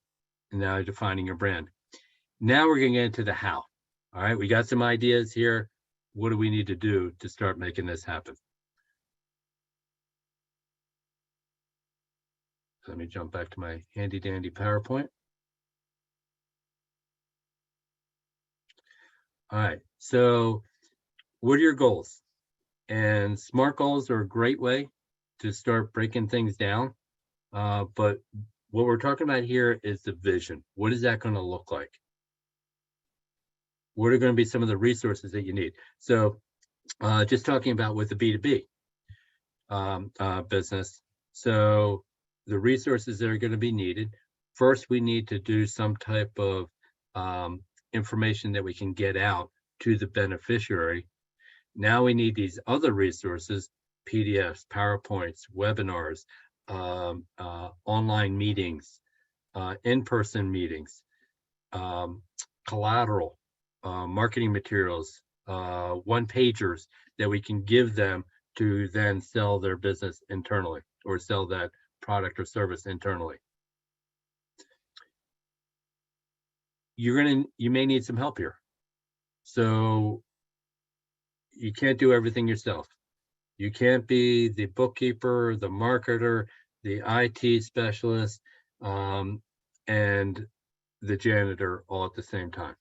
And now defining your brand. Now we're going to get into the how. All right, we got some ideas here. What do we need to do to start making this happen? Let me jump back to my handy dandy PowerPoint. All right, so what are your goals? And SMART goals are a great way to start breaking things down. But what we're talking about here is the vision. What is that going to look like? What are going to be some of the resources that you need? So just talking about with the B2B business. So the resources that are going to be needed. First, we need to do some type of information that we can get out to the beneficiary. Now we need these other resources, PDFs, PowerPoints, webinars, online meetings, in-person meetings, collateral, marketing materials, one-pagers that we can give them to then sell their business internally or sell that product or service internally. You may need some help here. So you can't do everything yourself. You can't be the bookkeeper, the marketer, the IT specialist, and the janitor all at the same time.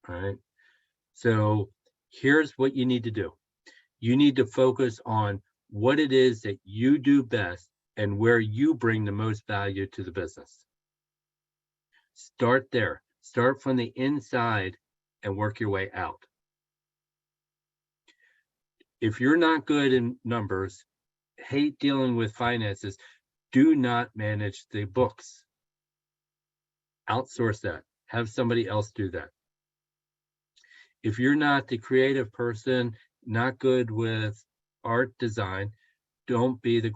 All right. So here's what you need to do. You need to focus on what it is that you do best and where you bring the most value to the business. Start there. Start from the inside and work your way out. If you're not good in numbers, hate dealing with finances, do not manage the books. Outsource that. Have somebody else do that. If you're not the creative person, not good with art design, don't be the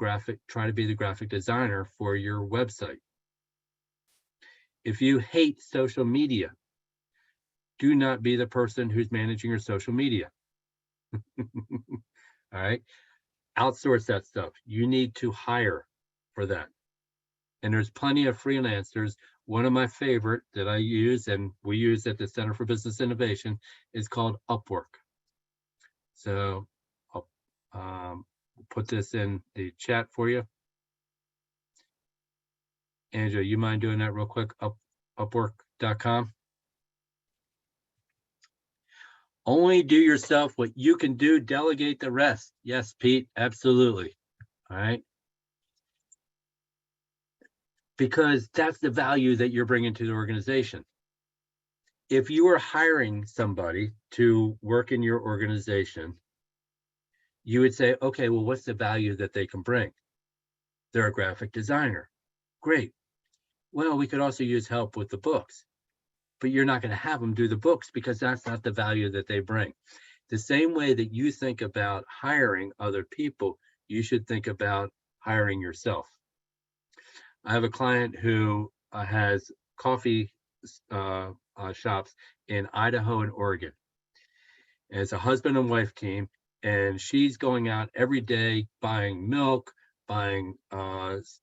try to be the graphic designer for your website. If you hate social media, do not be the person who's managing your social media. All right. Outsource that stuff. You need to hire for that. And there's plenty of freelancers. One of my favorite that I use and we use at the Center for Business Innovation is called Upwork. So I'll put this in the chat for you. Angela, you mind doing that real quick? Upwork.com. Only do yourself what you can do, delegate the rest. Yes, Pete, absolutely. All right. Because that's the value that you're bringing to the organization. If you are hiring somebody to work in your organization, you would say, okay, well, what's the value that they can bring? They're a graphic designer. Great. Well, we could also use help with the books, but you're not going to have them do the books because that's not the value that they bring. The same way that you think about hiring other people, you should think about hiring yourself. I have a client who has coffee shops in Idaho and Oregon. And it's a husband and wife team, and she's going out every day buying milk, buying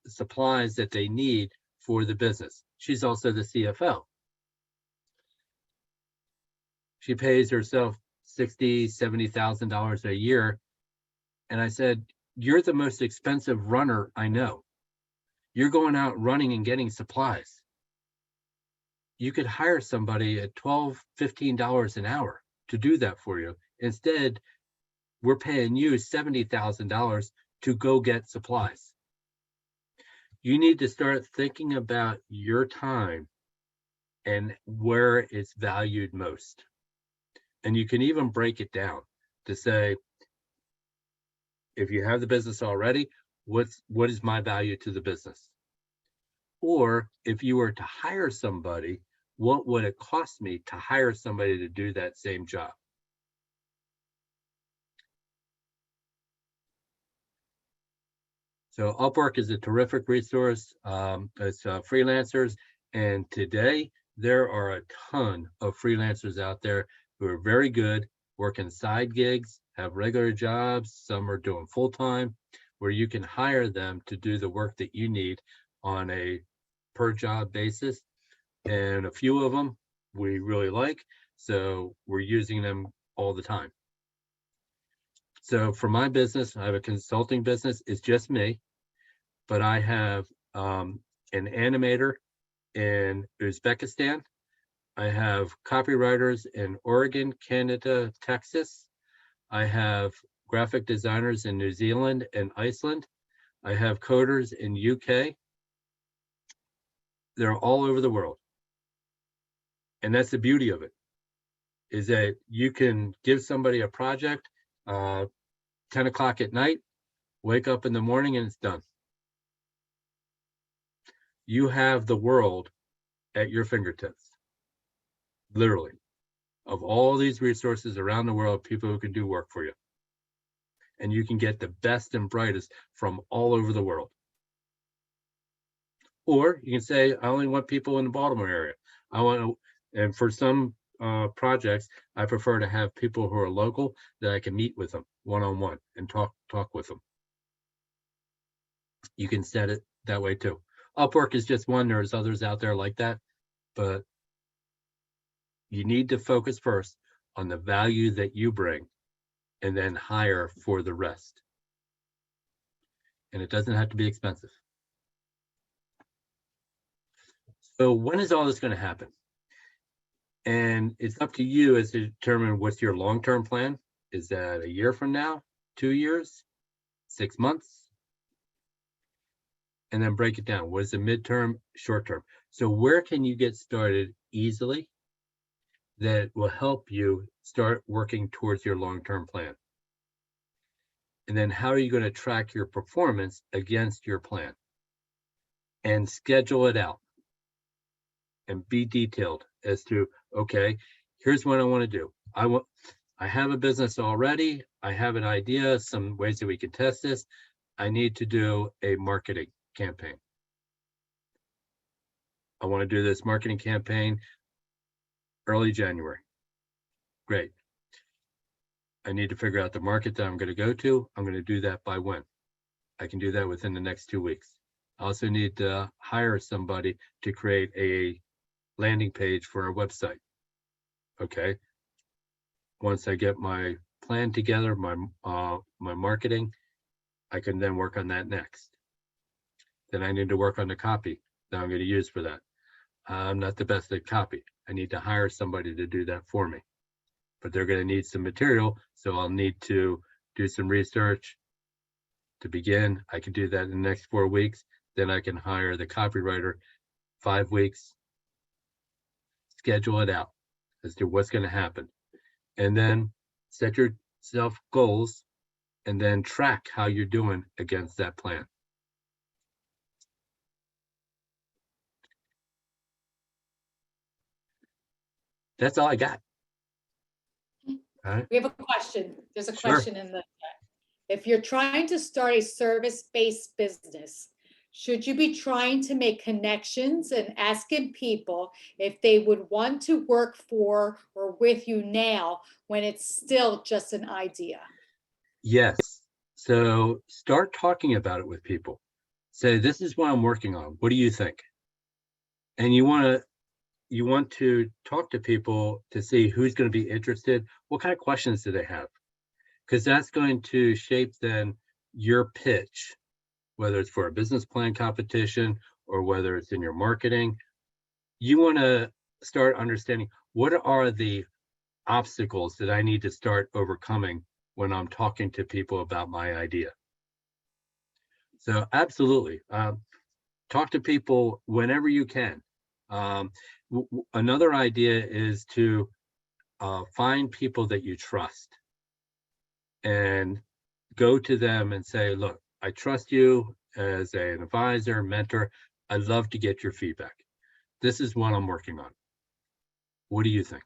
supplies that they need for the business. She's also the CFO. She pays herself $60,000, $70,000 a year. And I said, you're the most expensive runner I know. You're going out running and getting supplies. You could hire somebody at $12, $15 an hour to do that for you. Instead, we're paying you $70,000 to go get supplies. You need to start thinking about your time and where it's valued most. And you can even break it down to say, if you have the business already, what is my value to the business? Or if you were to hire somebody, what would it cost me to hire somebody to do that same job? So Upwork is a terrific resource. It's freelancers. And today there are a ton of freelancers out there who are very good, working side gigs, have regular jobs. Some are doing full time, where you can hire them to do the work that you need on a per job basis. And a few of them we really like, so we're using them all the time. So for my business, I have a consulting business. It's just me, but I have an animator in Uzbekistan. I have copywriters in Oregon, Canada, Texas. I have graphic designers in New Zealand and Iceland. I have coders in UK. They're all over the world. And that's the beauty of it, is that you can give somebody a project 10 o'clock at night, wake up in the morning, and it's done. You have the world at your fingertips, literally, of all these resources around the world, people who can do work for you. And you can get the best and brightest from all over the world. Or you can say, I only want people in the Baltimore area. I want to, and for some projects, I prefer to have people who are local that I can meet with them one-on-one and talk with them. You can set it that way too. Upwork is just one. There's others out there like that, but you need to focus first on the value that you bring and then hire for the rest. And it doesn't have to be expensive. So when is all this going to happen? And it's up to you as to determine what's your long-term plan. Is that a year from now, 2 years, 6 months? And then break it down. What is the midterm, short term? So where can you get started easily that will help you start working towards your long-term plan? And then how are you going to track your performance against your plan? And schedule it out. And be detailed as to, okay, here's what I want to do. I have a business already. I have an idea, some ways that we can test this. I need to do a marketing campaign. I want to do this marketing campaign early January. Great. I need to figure out the market that I'm going to go to. I'm going to do that by when? I can do that within the next 2 weeks. I also need to hire somebody to create a landing page for our website. Okay. Once I get my plan together, my marketing, I can then work on that next. Then I need to work on the copy that I'm going to use for that. I'm not the best at copy. I need to hire somebody to do that for me. But they're going to need some material, so I'll need to do some research to begin. I can do that in the next 4 weeks. Then I can hire the copywriter 5 weeks. Schedule it out as to what's going to happen. And then set yourself goals and then track how you're doing against that plan. That's all I got. All right. We have a question. There's a Sure. question in the chat. If you're trying to start a service-based business, should you be trying to make connections and asking people if they would want to work for or with you now when it's still just an idea? Yes. So start talking about it with people. Say, this is what I'm working on. What do you think? And you want to talk to people to see who's going to be interested. What kind of questions do they have? Because that's going to shape then your pitch, whether it's for a business plan competition or whether it's in your marketing. You want to start understanding what are the obstacles that I need to start overcoming when I'm talking to people about my idea. So absolutely, talk to people whenever you can. Another idea is to find people that you trust and go to them and say, look, I trust you as an advisor, mentor. I'd love to get your feedback. This is what I'm working on. What do you think?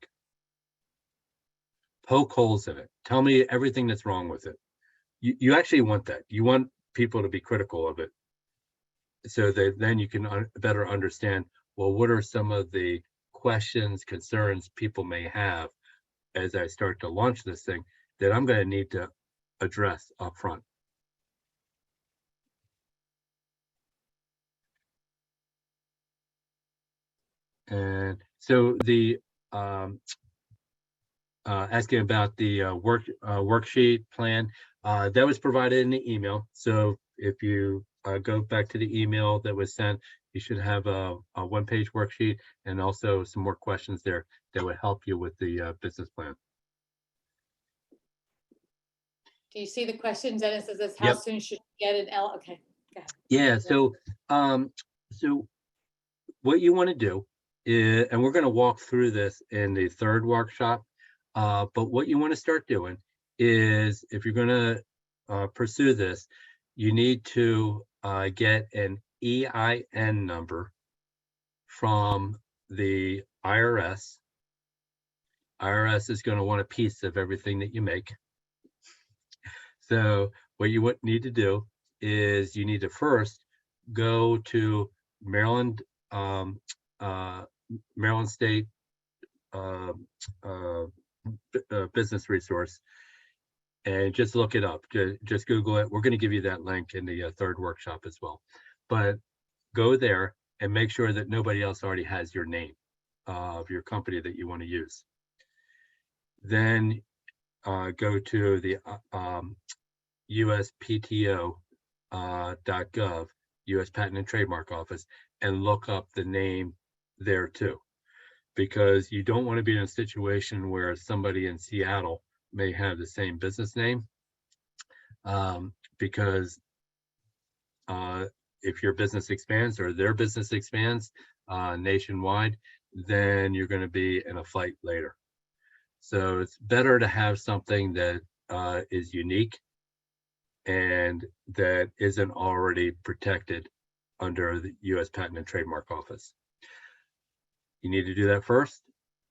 Poke holes in it. Tell me everything that's wrong with it. You actually want that. You want people to be critical of it, so that then you can better understand, well, what are some of the questions, concerns people may have as I start to launch this thing that I'm going to need to address up front. And so the asking about the worksheet plan that was provided in the email. So if you go back to the email that was sent, you should have a one-page worksheet and also some more questions there that would help you with the business plan. Do you see the questions? And it says, how Yep. soon should you get an L? Okay. Go ahead. Yeah. So so what you want to do is, and we're going to walk through this in the third workshop, but what you want to start doing is, if you're going to pursue this, you need to get an EIN number from the IRS. IRS is going to want a piece of everything that you make. So what you would need to do is you need to first go to Maryland Maryland State Business Resource, and just look it up. Just Google it. We're going to give you that link in the third workshop as well. But go there and make sure that nobody else already has your name of your company that you want to use. Then go to the USPTO.gov, U.S. Patent and Trademark Office, and look up the name there too, because you don't want to be in a situation where somebody in Seattle may have the same business name, because if your business expands or their business expands nationwide, then you're going to be in a fight later. So it's better to have something that is unique and that isn't already protected under the U.S. Patent and Trademark Office. You need to do that first.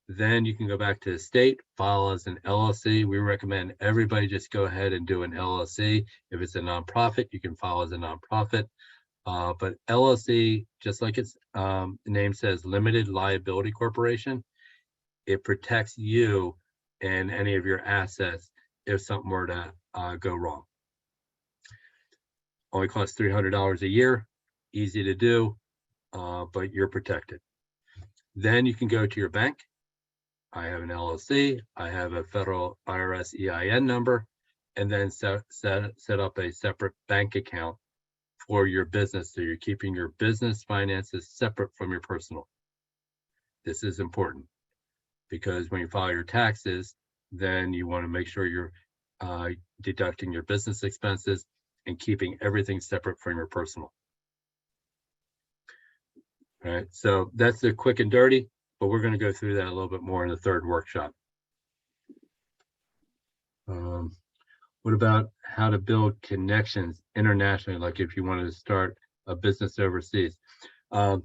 Then you can go back to the state, file as an LLC. We recommend everybody just go ahead and do an LLC. If it's a nonprofit, you can file as a nonprofit. But LLC, just like its name says, Limited Liability Corporation, it protects you and any of your assets if something were to go wrong. Only costs $300 a year, easy to do, but you're protected. Then you can go to your bank. I have an LLC, I have a federal IRS EIN number, and then set up a separate bank account for your business. So you're keeping your business finances separate from your personal. This is important because when you file your taxes, then you want to make sure you're deducting your business expenses and keeping everything separate from your personal. All right, so that's the quick and dirty, but we're going to go through that a little bit more in the third workshop. What about how to build connections internationally, like if you wanted to start a business overseas? So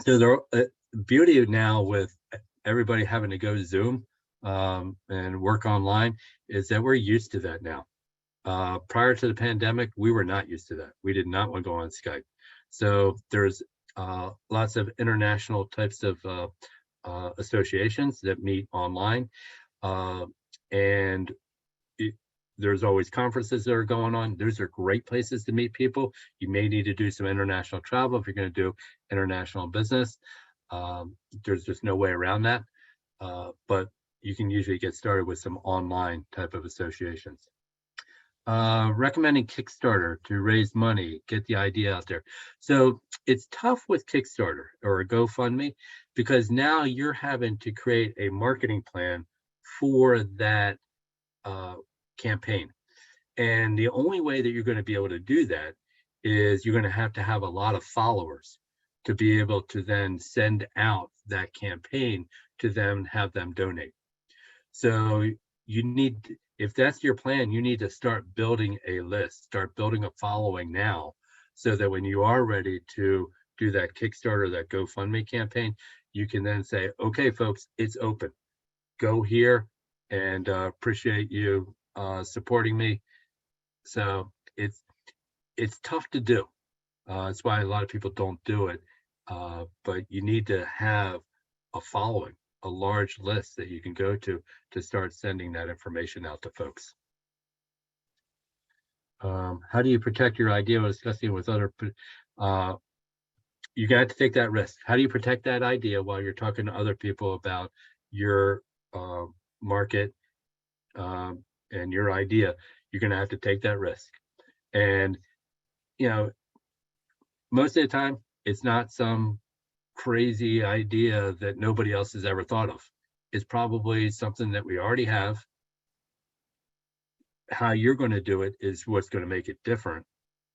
the beauty now with everybody having to go Zoom and work online is that we're used to that now. Prior to the pandemic, we were not used to that. We did not want to go on Skype. So there's lots of international types of associations that meet online, and there's always conferences that are going on. Those are great places to meet people. You may need to do some international travel if you're going to do international business. There's just no way around that, but you can usually get started with some online type of associations. Recommending Kickstarter to raise money, get the idea out there. So it's tough with Kickstarter or a GoFundMe because now you're having to create a marketing plan for that campaign. And the only way that you're going to be able to do that is you're going to have a lot of followers to be able to then send out that campaign to them, have them donate. So you need, if that's your plan, you need to start building a list, start building a following now, so that when you are ready to do that Kickstarter, that GoFundMe campaign, you can then say, okay, folks, it's open. Go here, and appreciate you supporting me. So it's tough to do. That's why a lot of people don't do it. But you need to have a following, a large list that you can go to start sending that information out to folks. How do you protect your idea when discussing with other? You got to take that risk. How do you protect that idea while you're talking to other people about your market and your idea? You're going to have to take that risk. And, you know, most of the time, it's not some crazy idea that nobody else has ever thought of. It's probably something that we already have. How you're going to do it is what's going to make it different.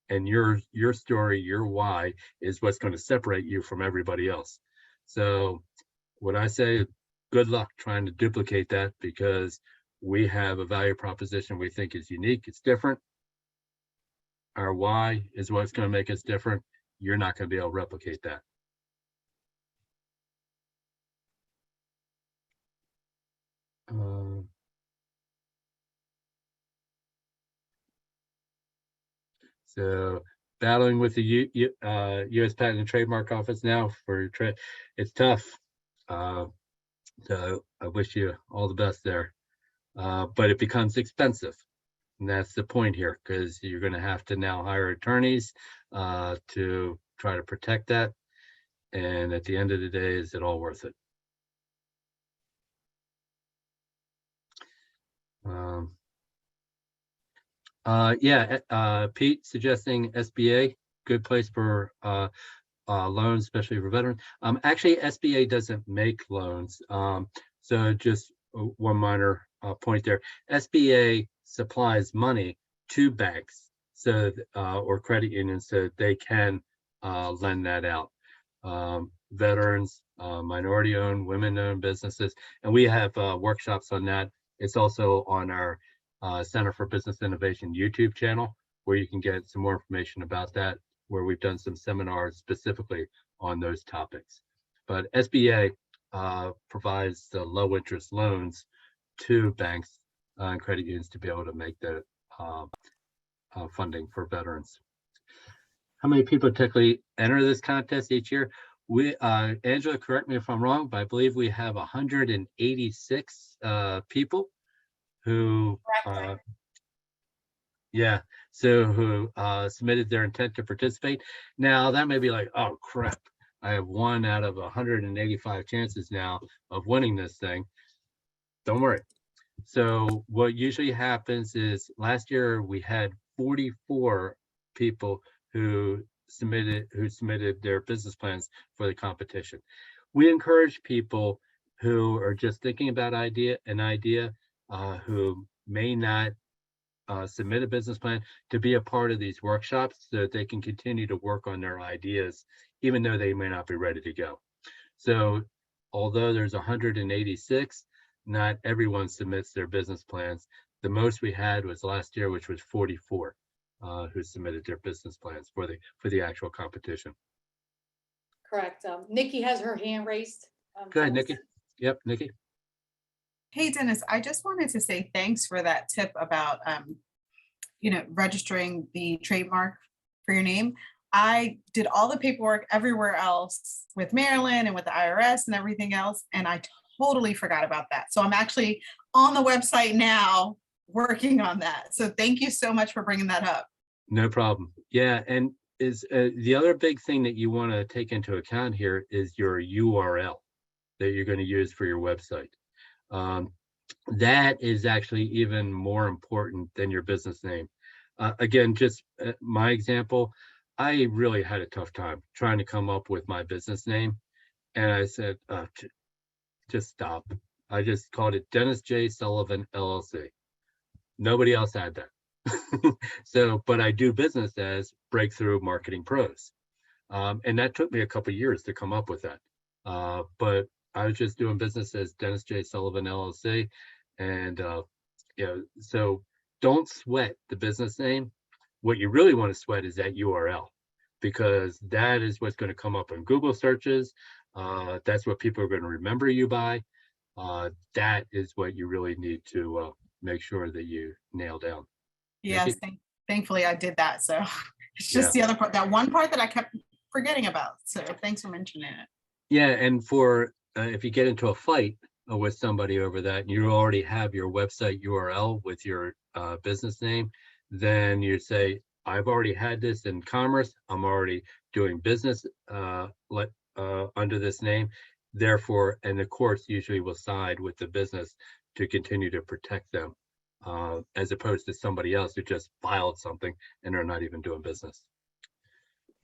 And your story, your why is what's going to separate you from everybody else. So what I say, good luck trying to duplicate that, because we have a value proposition we think is unique. It's different. Our why is what's going to make us different. You're not going to be able to replicate that. So battling with the U.S. Patent and Trademark Office now for your trade, it's tough. So I wish you all the best there. But it becomes expensive. And that's the point here, because you're going to have to now hire attorneys to try to protect that. And at the end of the day, is it all worth it? Pete suggesting SBA, good place for loans, especially for veterans. Actually, SBA doesn't make loans. So just one minor point there. SBA supplies money to banks, so or credit unions, so they can lend that out. Veterans, minority-owned, women-owned businesses, and we have workshops on that. It's also on our Center for Business Innovation YouTube channel, where you can get some more information about that, where we've done some seminars specifically on those topics. But SBA provides the low interest loans to banks and credit unions to be able to make the funding for veterans. How many people typically enter this contest each year? We, Angela, correct me if I'm wrong, but I believe we have 186 people who, who submitted their intent to participate. Now that may be like, oh crap, I have 1 out of 185 chances now of winning this thing. Don't worry. So what usually happens is, last year we had 44 people who submitted their business plans for the competition. We encourage people who are just thinking about an idea, who may not submit a business plan, to be a part of these workshops so that they can continue to work on their ideas, even though they may not be ready to go. So although there's 186, not everyone submits their business plans. The most we had was last year, which was 44 who submitted their business plans for the actual competition. Correct. Nikki has her hand raised. Go ahead, Nikki. Yep, Nikki. Hey, Dennis, I just wanted to say thanks for that tip about, registering the trademark for your name. I did all the paperwork everywhere else with Maryland and with the IRS and everything else, and I totally forgot about that. So I'm actually on the website now working on that. So thank you so much for bringing that up. No problem. Yeah, and is the other big thing that you want to take into account here is your URL that you're going to use for your website. That is actually even more important than your business name. Again, just my example, I really had a tough time trying to come up with my business name. And I said, just stop. I just called it Dennis J. Sullivan, LLC. Nobody else had that. So, but I do business as Breakthrough Marketing Pros. And that took me a couple of years to come up with that. But I was just doing business as Dennis J. Sullivan, LLC. And, so don't sweat the business name. What you really want to sweat is that URL, because that is what's going to come up in Google searches. That's what people are going to remember you by. That is what you really need to make sure that you nail down. Yes, thankfully I did that. So it's just Yeah. the other part, that one part that I kept forgetting about. So thanks for mentioning it. Yeah, and for if you get into a fight with somebody over that, and you already have your website URL with your business name, then you say, I've already had this in commerce. I'm already doing business under this name. Therefore, and the courts usually will side with the business to continue to protect them, as opposed to somebody else who just filed something and they're not even doing business.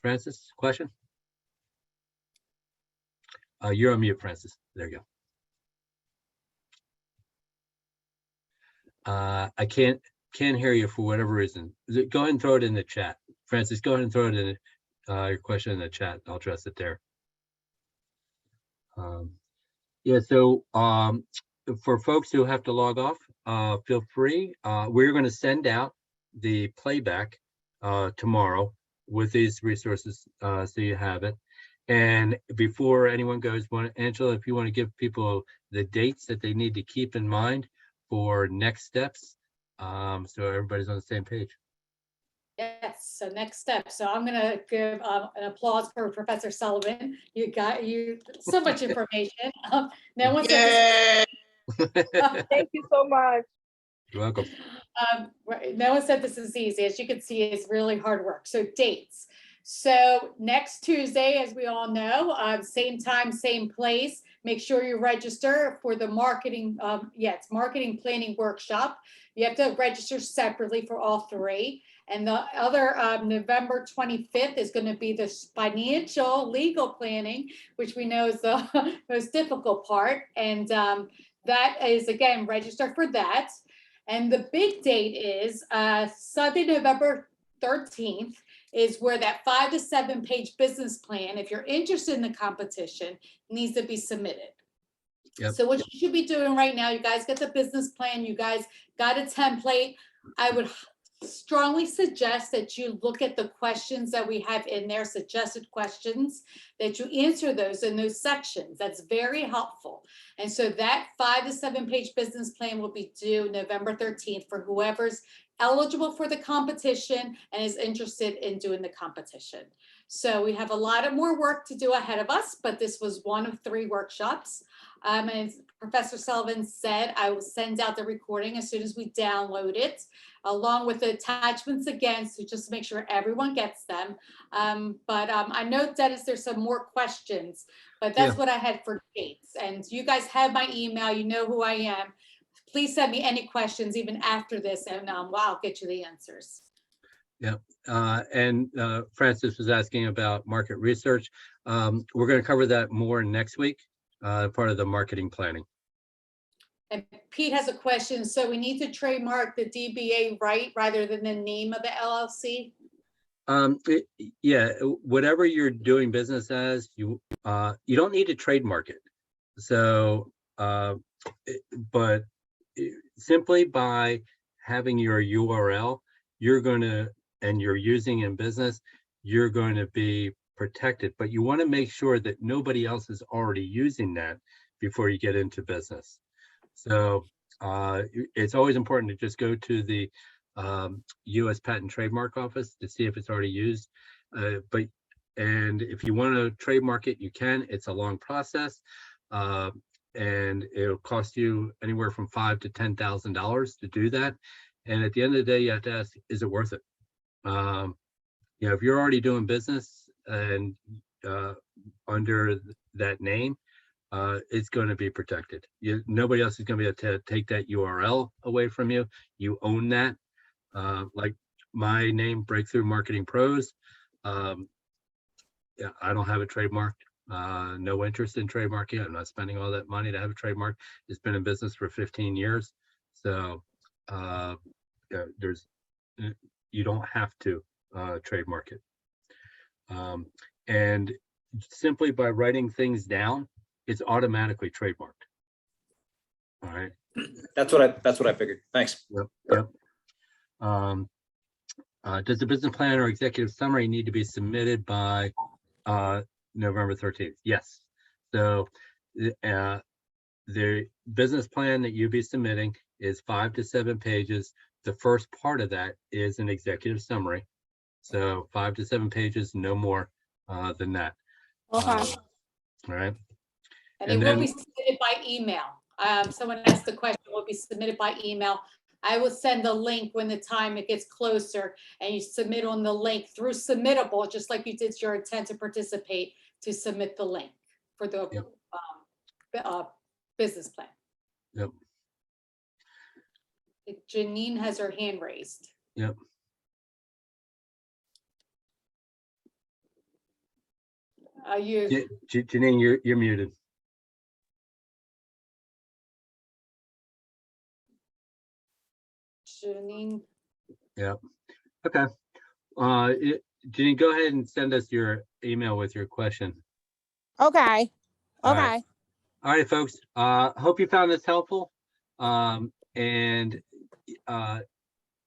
Francis, question? You're on mute, Francis. There you go. I can't hear you for whatever reason. Go ahead and throw it in the chat. Francis, go ahead and throw it in your question in the chat. I'll address it there. Yeah, so for folks who have to log off, feel free. We're going to send out the playback tomorrow with these resources, so you have it. And before anyone goes, Angela, if you want to give people the dates that they need to keep in mind for next steps, so everybody's on the same page. Yes, so next step. So I'm going to give an applause for Professor Sullivan. You got so much information. No one said this. Thank you so much. You're welcome. No one said this is easy. As you can see, it's really hard work. So dates. So next Tuesday, as we all know, same time, same place. Make sure you register for the marketing. It's marketing planning workshop. You have to register separately for all three. And the other November 25th is going to be the financial legal planning, which we know is the most difficult part. And that is, again, register for that. And the big date is Sunday, November 13th, is where that 5 to 7 page business plan, if you're interested in the competition, needs to be submitted. Yep. So what you should be doing right now, you guys get the business plan, you guys got a template. I would strongly suggest that you look at the questions that we have in there, suggested questions, that you answer those in those sections. That's very helpful. And so that 5 to 7 page business plan will be due November 13th for whoever's eligible for the competition and is interested in doing the competition. So we have a lot of more work to do ahead of us, but this was one of 3 workshops. And as Professor Sullivan said, I will send out the recording as soon as we download it, along with the attachments again, so just to make sure everyone gets them. But I know, Dennis, there's some more questions, but that's what I had for dates. And you guys have my email, you know who I am. Please send me any questions even after this, and I'll get you the answers. Yeah, and Francis was asking about market research. We're going to cover that more next week, part of the marketing planning. And Pete has a question. So we need to trademark the DBA right rather than the name of the LLC? Yeah, whatever you're doing business as, you don't need to trademark it. So, but simply by having your URL, you're going to, and you're using in business, you're going to be protected. But you want to make sure that nobody else is already using that before you get into business. So it's always important to just go to the U.S. Patent and Trademark Office to see if it's already used. And if you want to trademark it, you can. It's a long process, and it'll cost you anywhere from $5,000 to $10,000 to do that. And at the end of the day, you have to ask, is it worth it? You know, if you're already doing business and under that name, it's going to be protected. Nobody else is going to be able to take that URL away from you. You own that. Like my name, Breakthrough Marketing Pros. Yeah, I don't have it trademarked. No interest in trademarking. I'm not spending all that money to have a trademark. It's been in business for 15 years. So you don't have to trademark it. And simply by writing things down, it's automatically trademarked. All right. That's what I figured. Thanks. Yep. Does the business plan or executive summary need to be submitted by November 13th? Yes. So the business plan that you'll be submitting is 5 to 7 pages. The first part of that is an executive summary. So 5 to 7 pages, no more than that. Okay. All right. And And it will then- be submitted by email. Someone asked the question, will be submitted by email. I will send the link when the time it gets closer, and you submit on the link through Submittable, just like you did your intent to participate, to submit the link for the business plan. Yep. Janine has her hand raised. Yep. Janine, you're muted. Janine. Yep. Okay. Janine, go ahead and send us your email with your question. Okay. All right, folks. Hope you found this helpful. And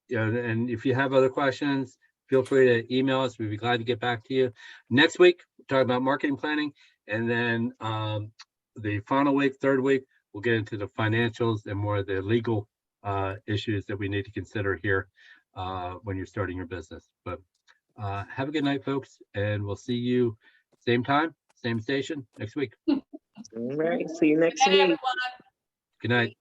if you have other questions, feel free to email us. We'd be glad to get back to you. Next week, we'll talk about marketing planning, and then the final week, third week, we'll get into the financials and more of the legal issues that we need to consider here when you're starting your business. But have a good night, folks, and we'll see you same time, same station next week. All right. See you next Good night, week. everyone. Good night.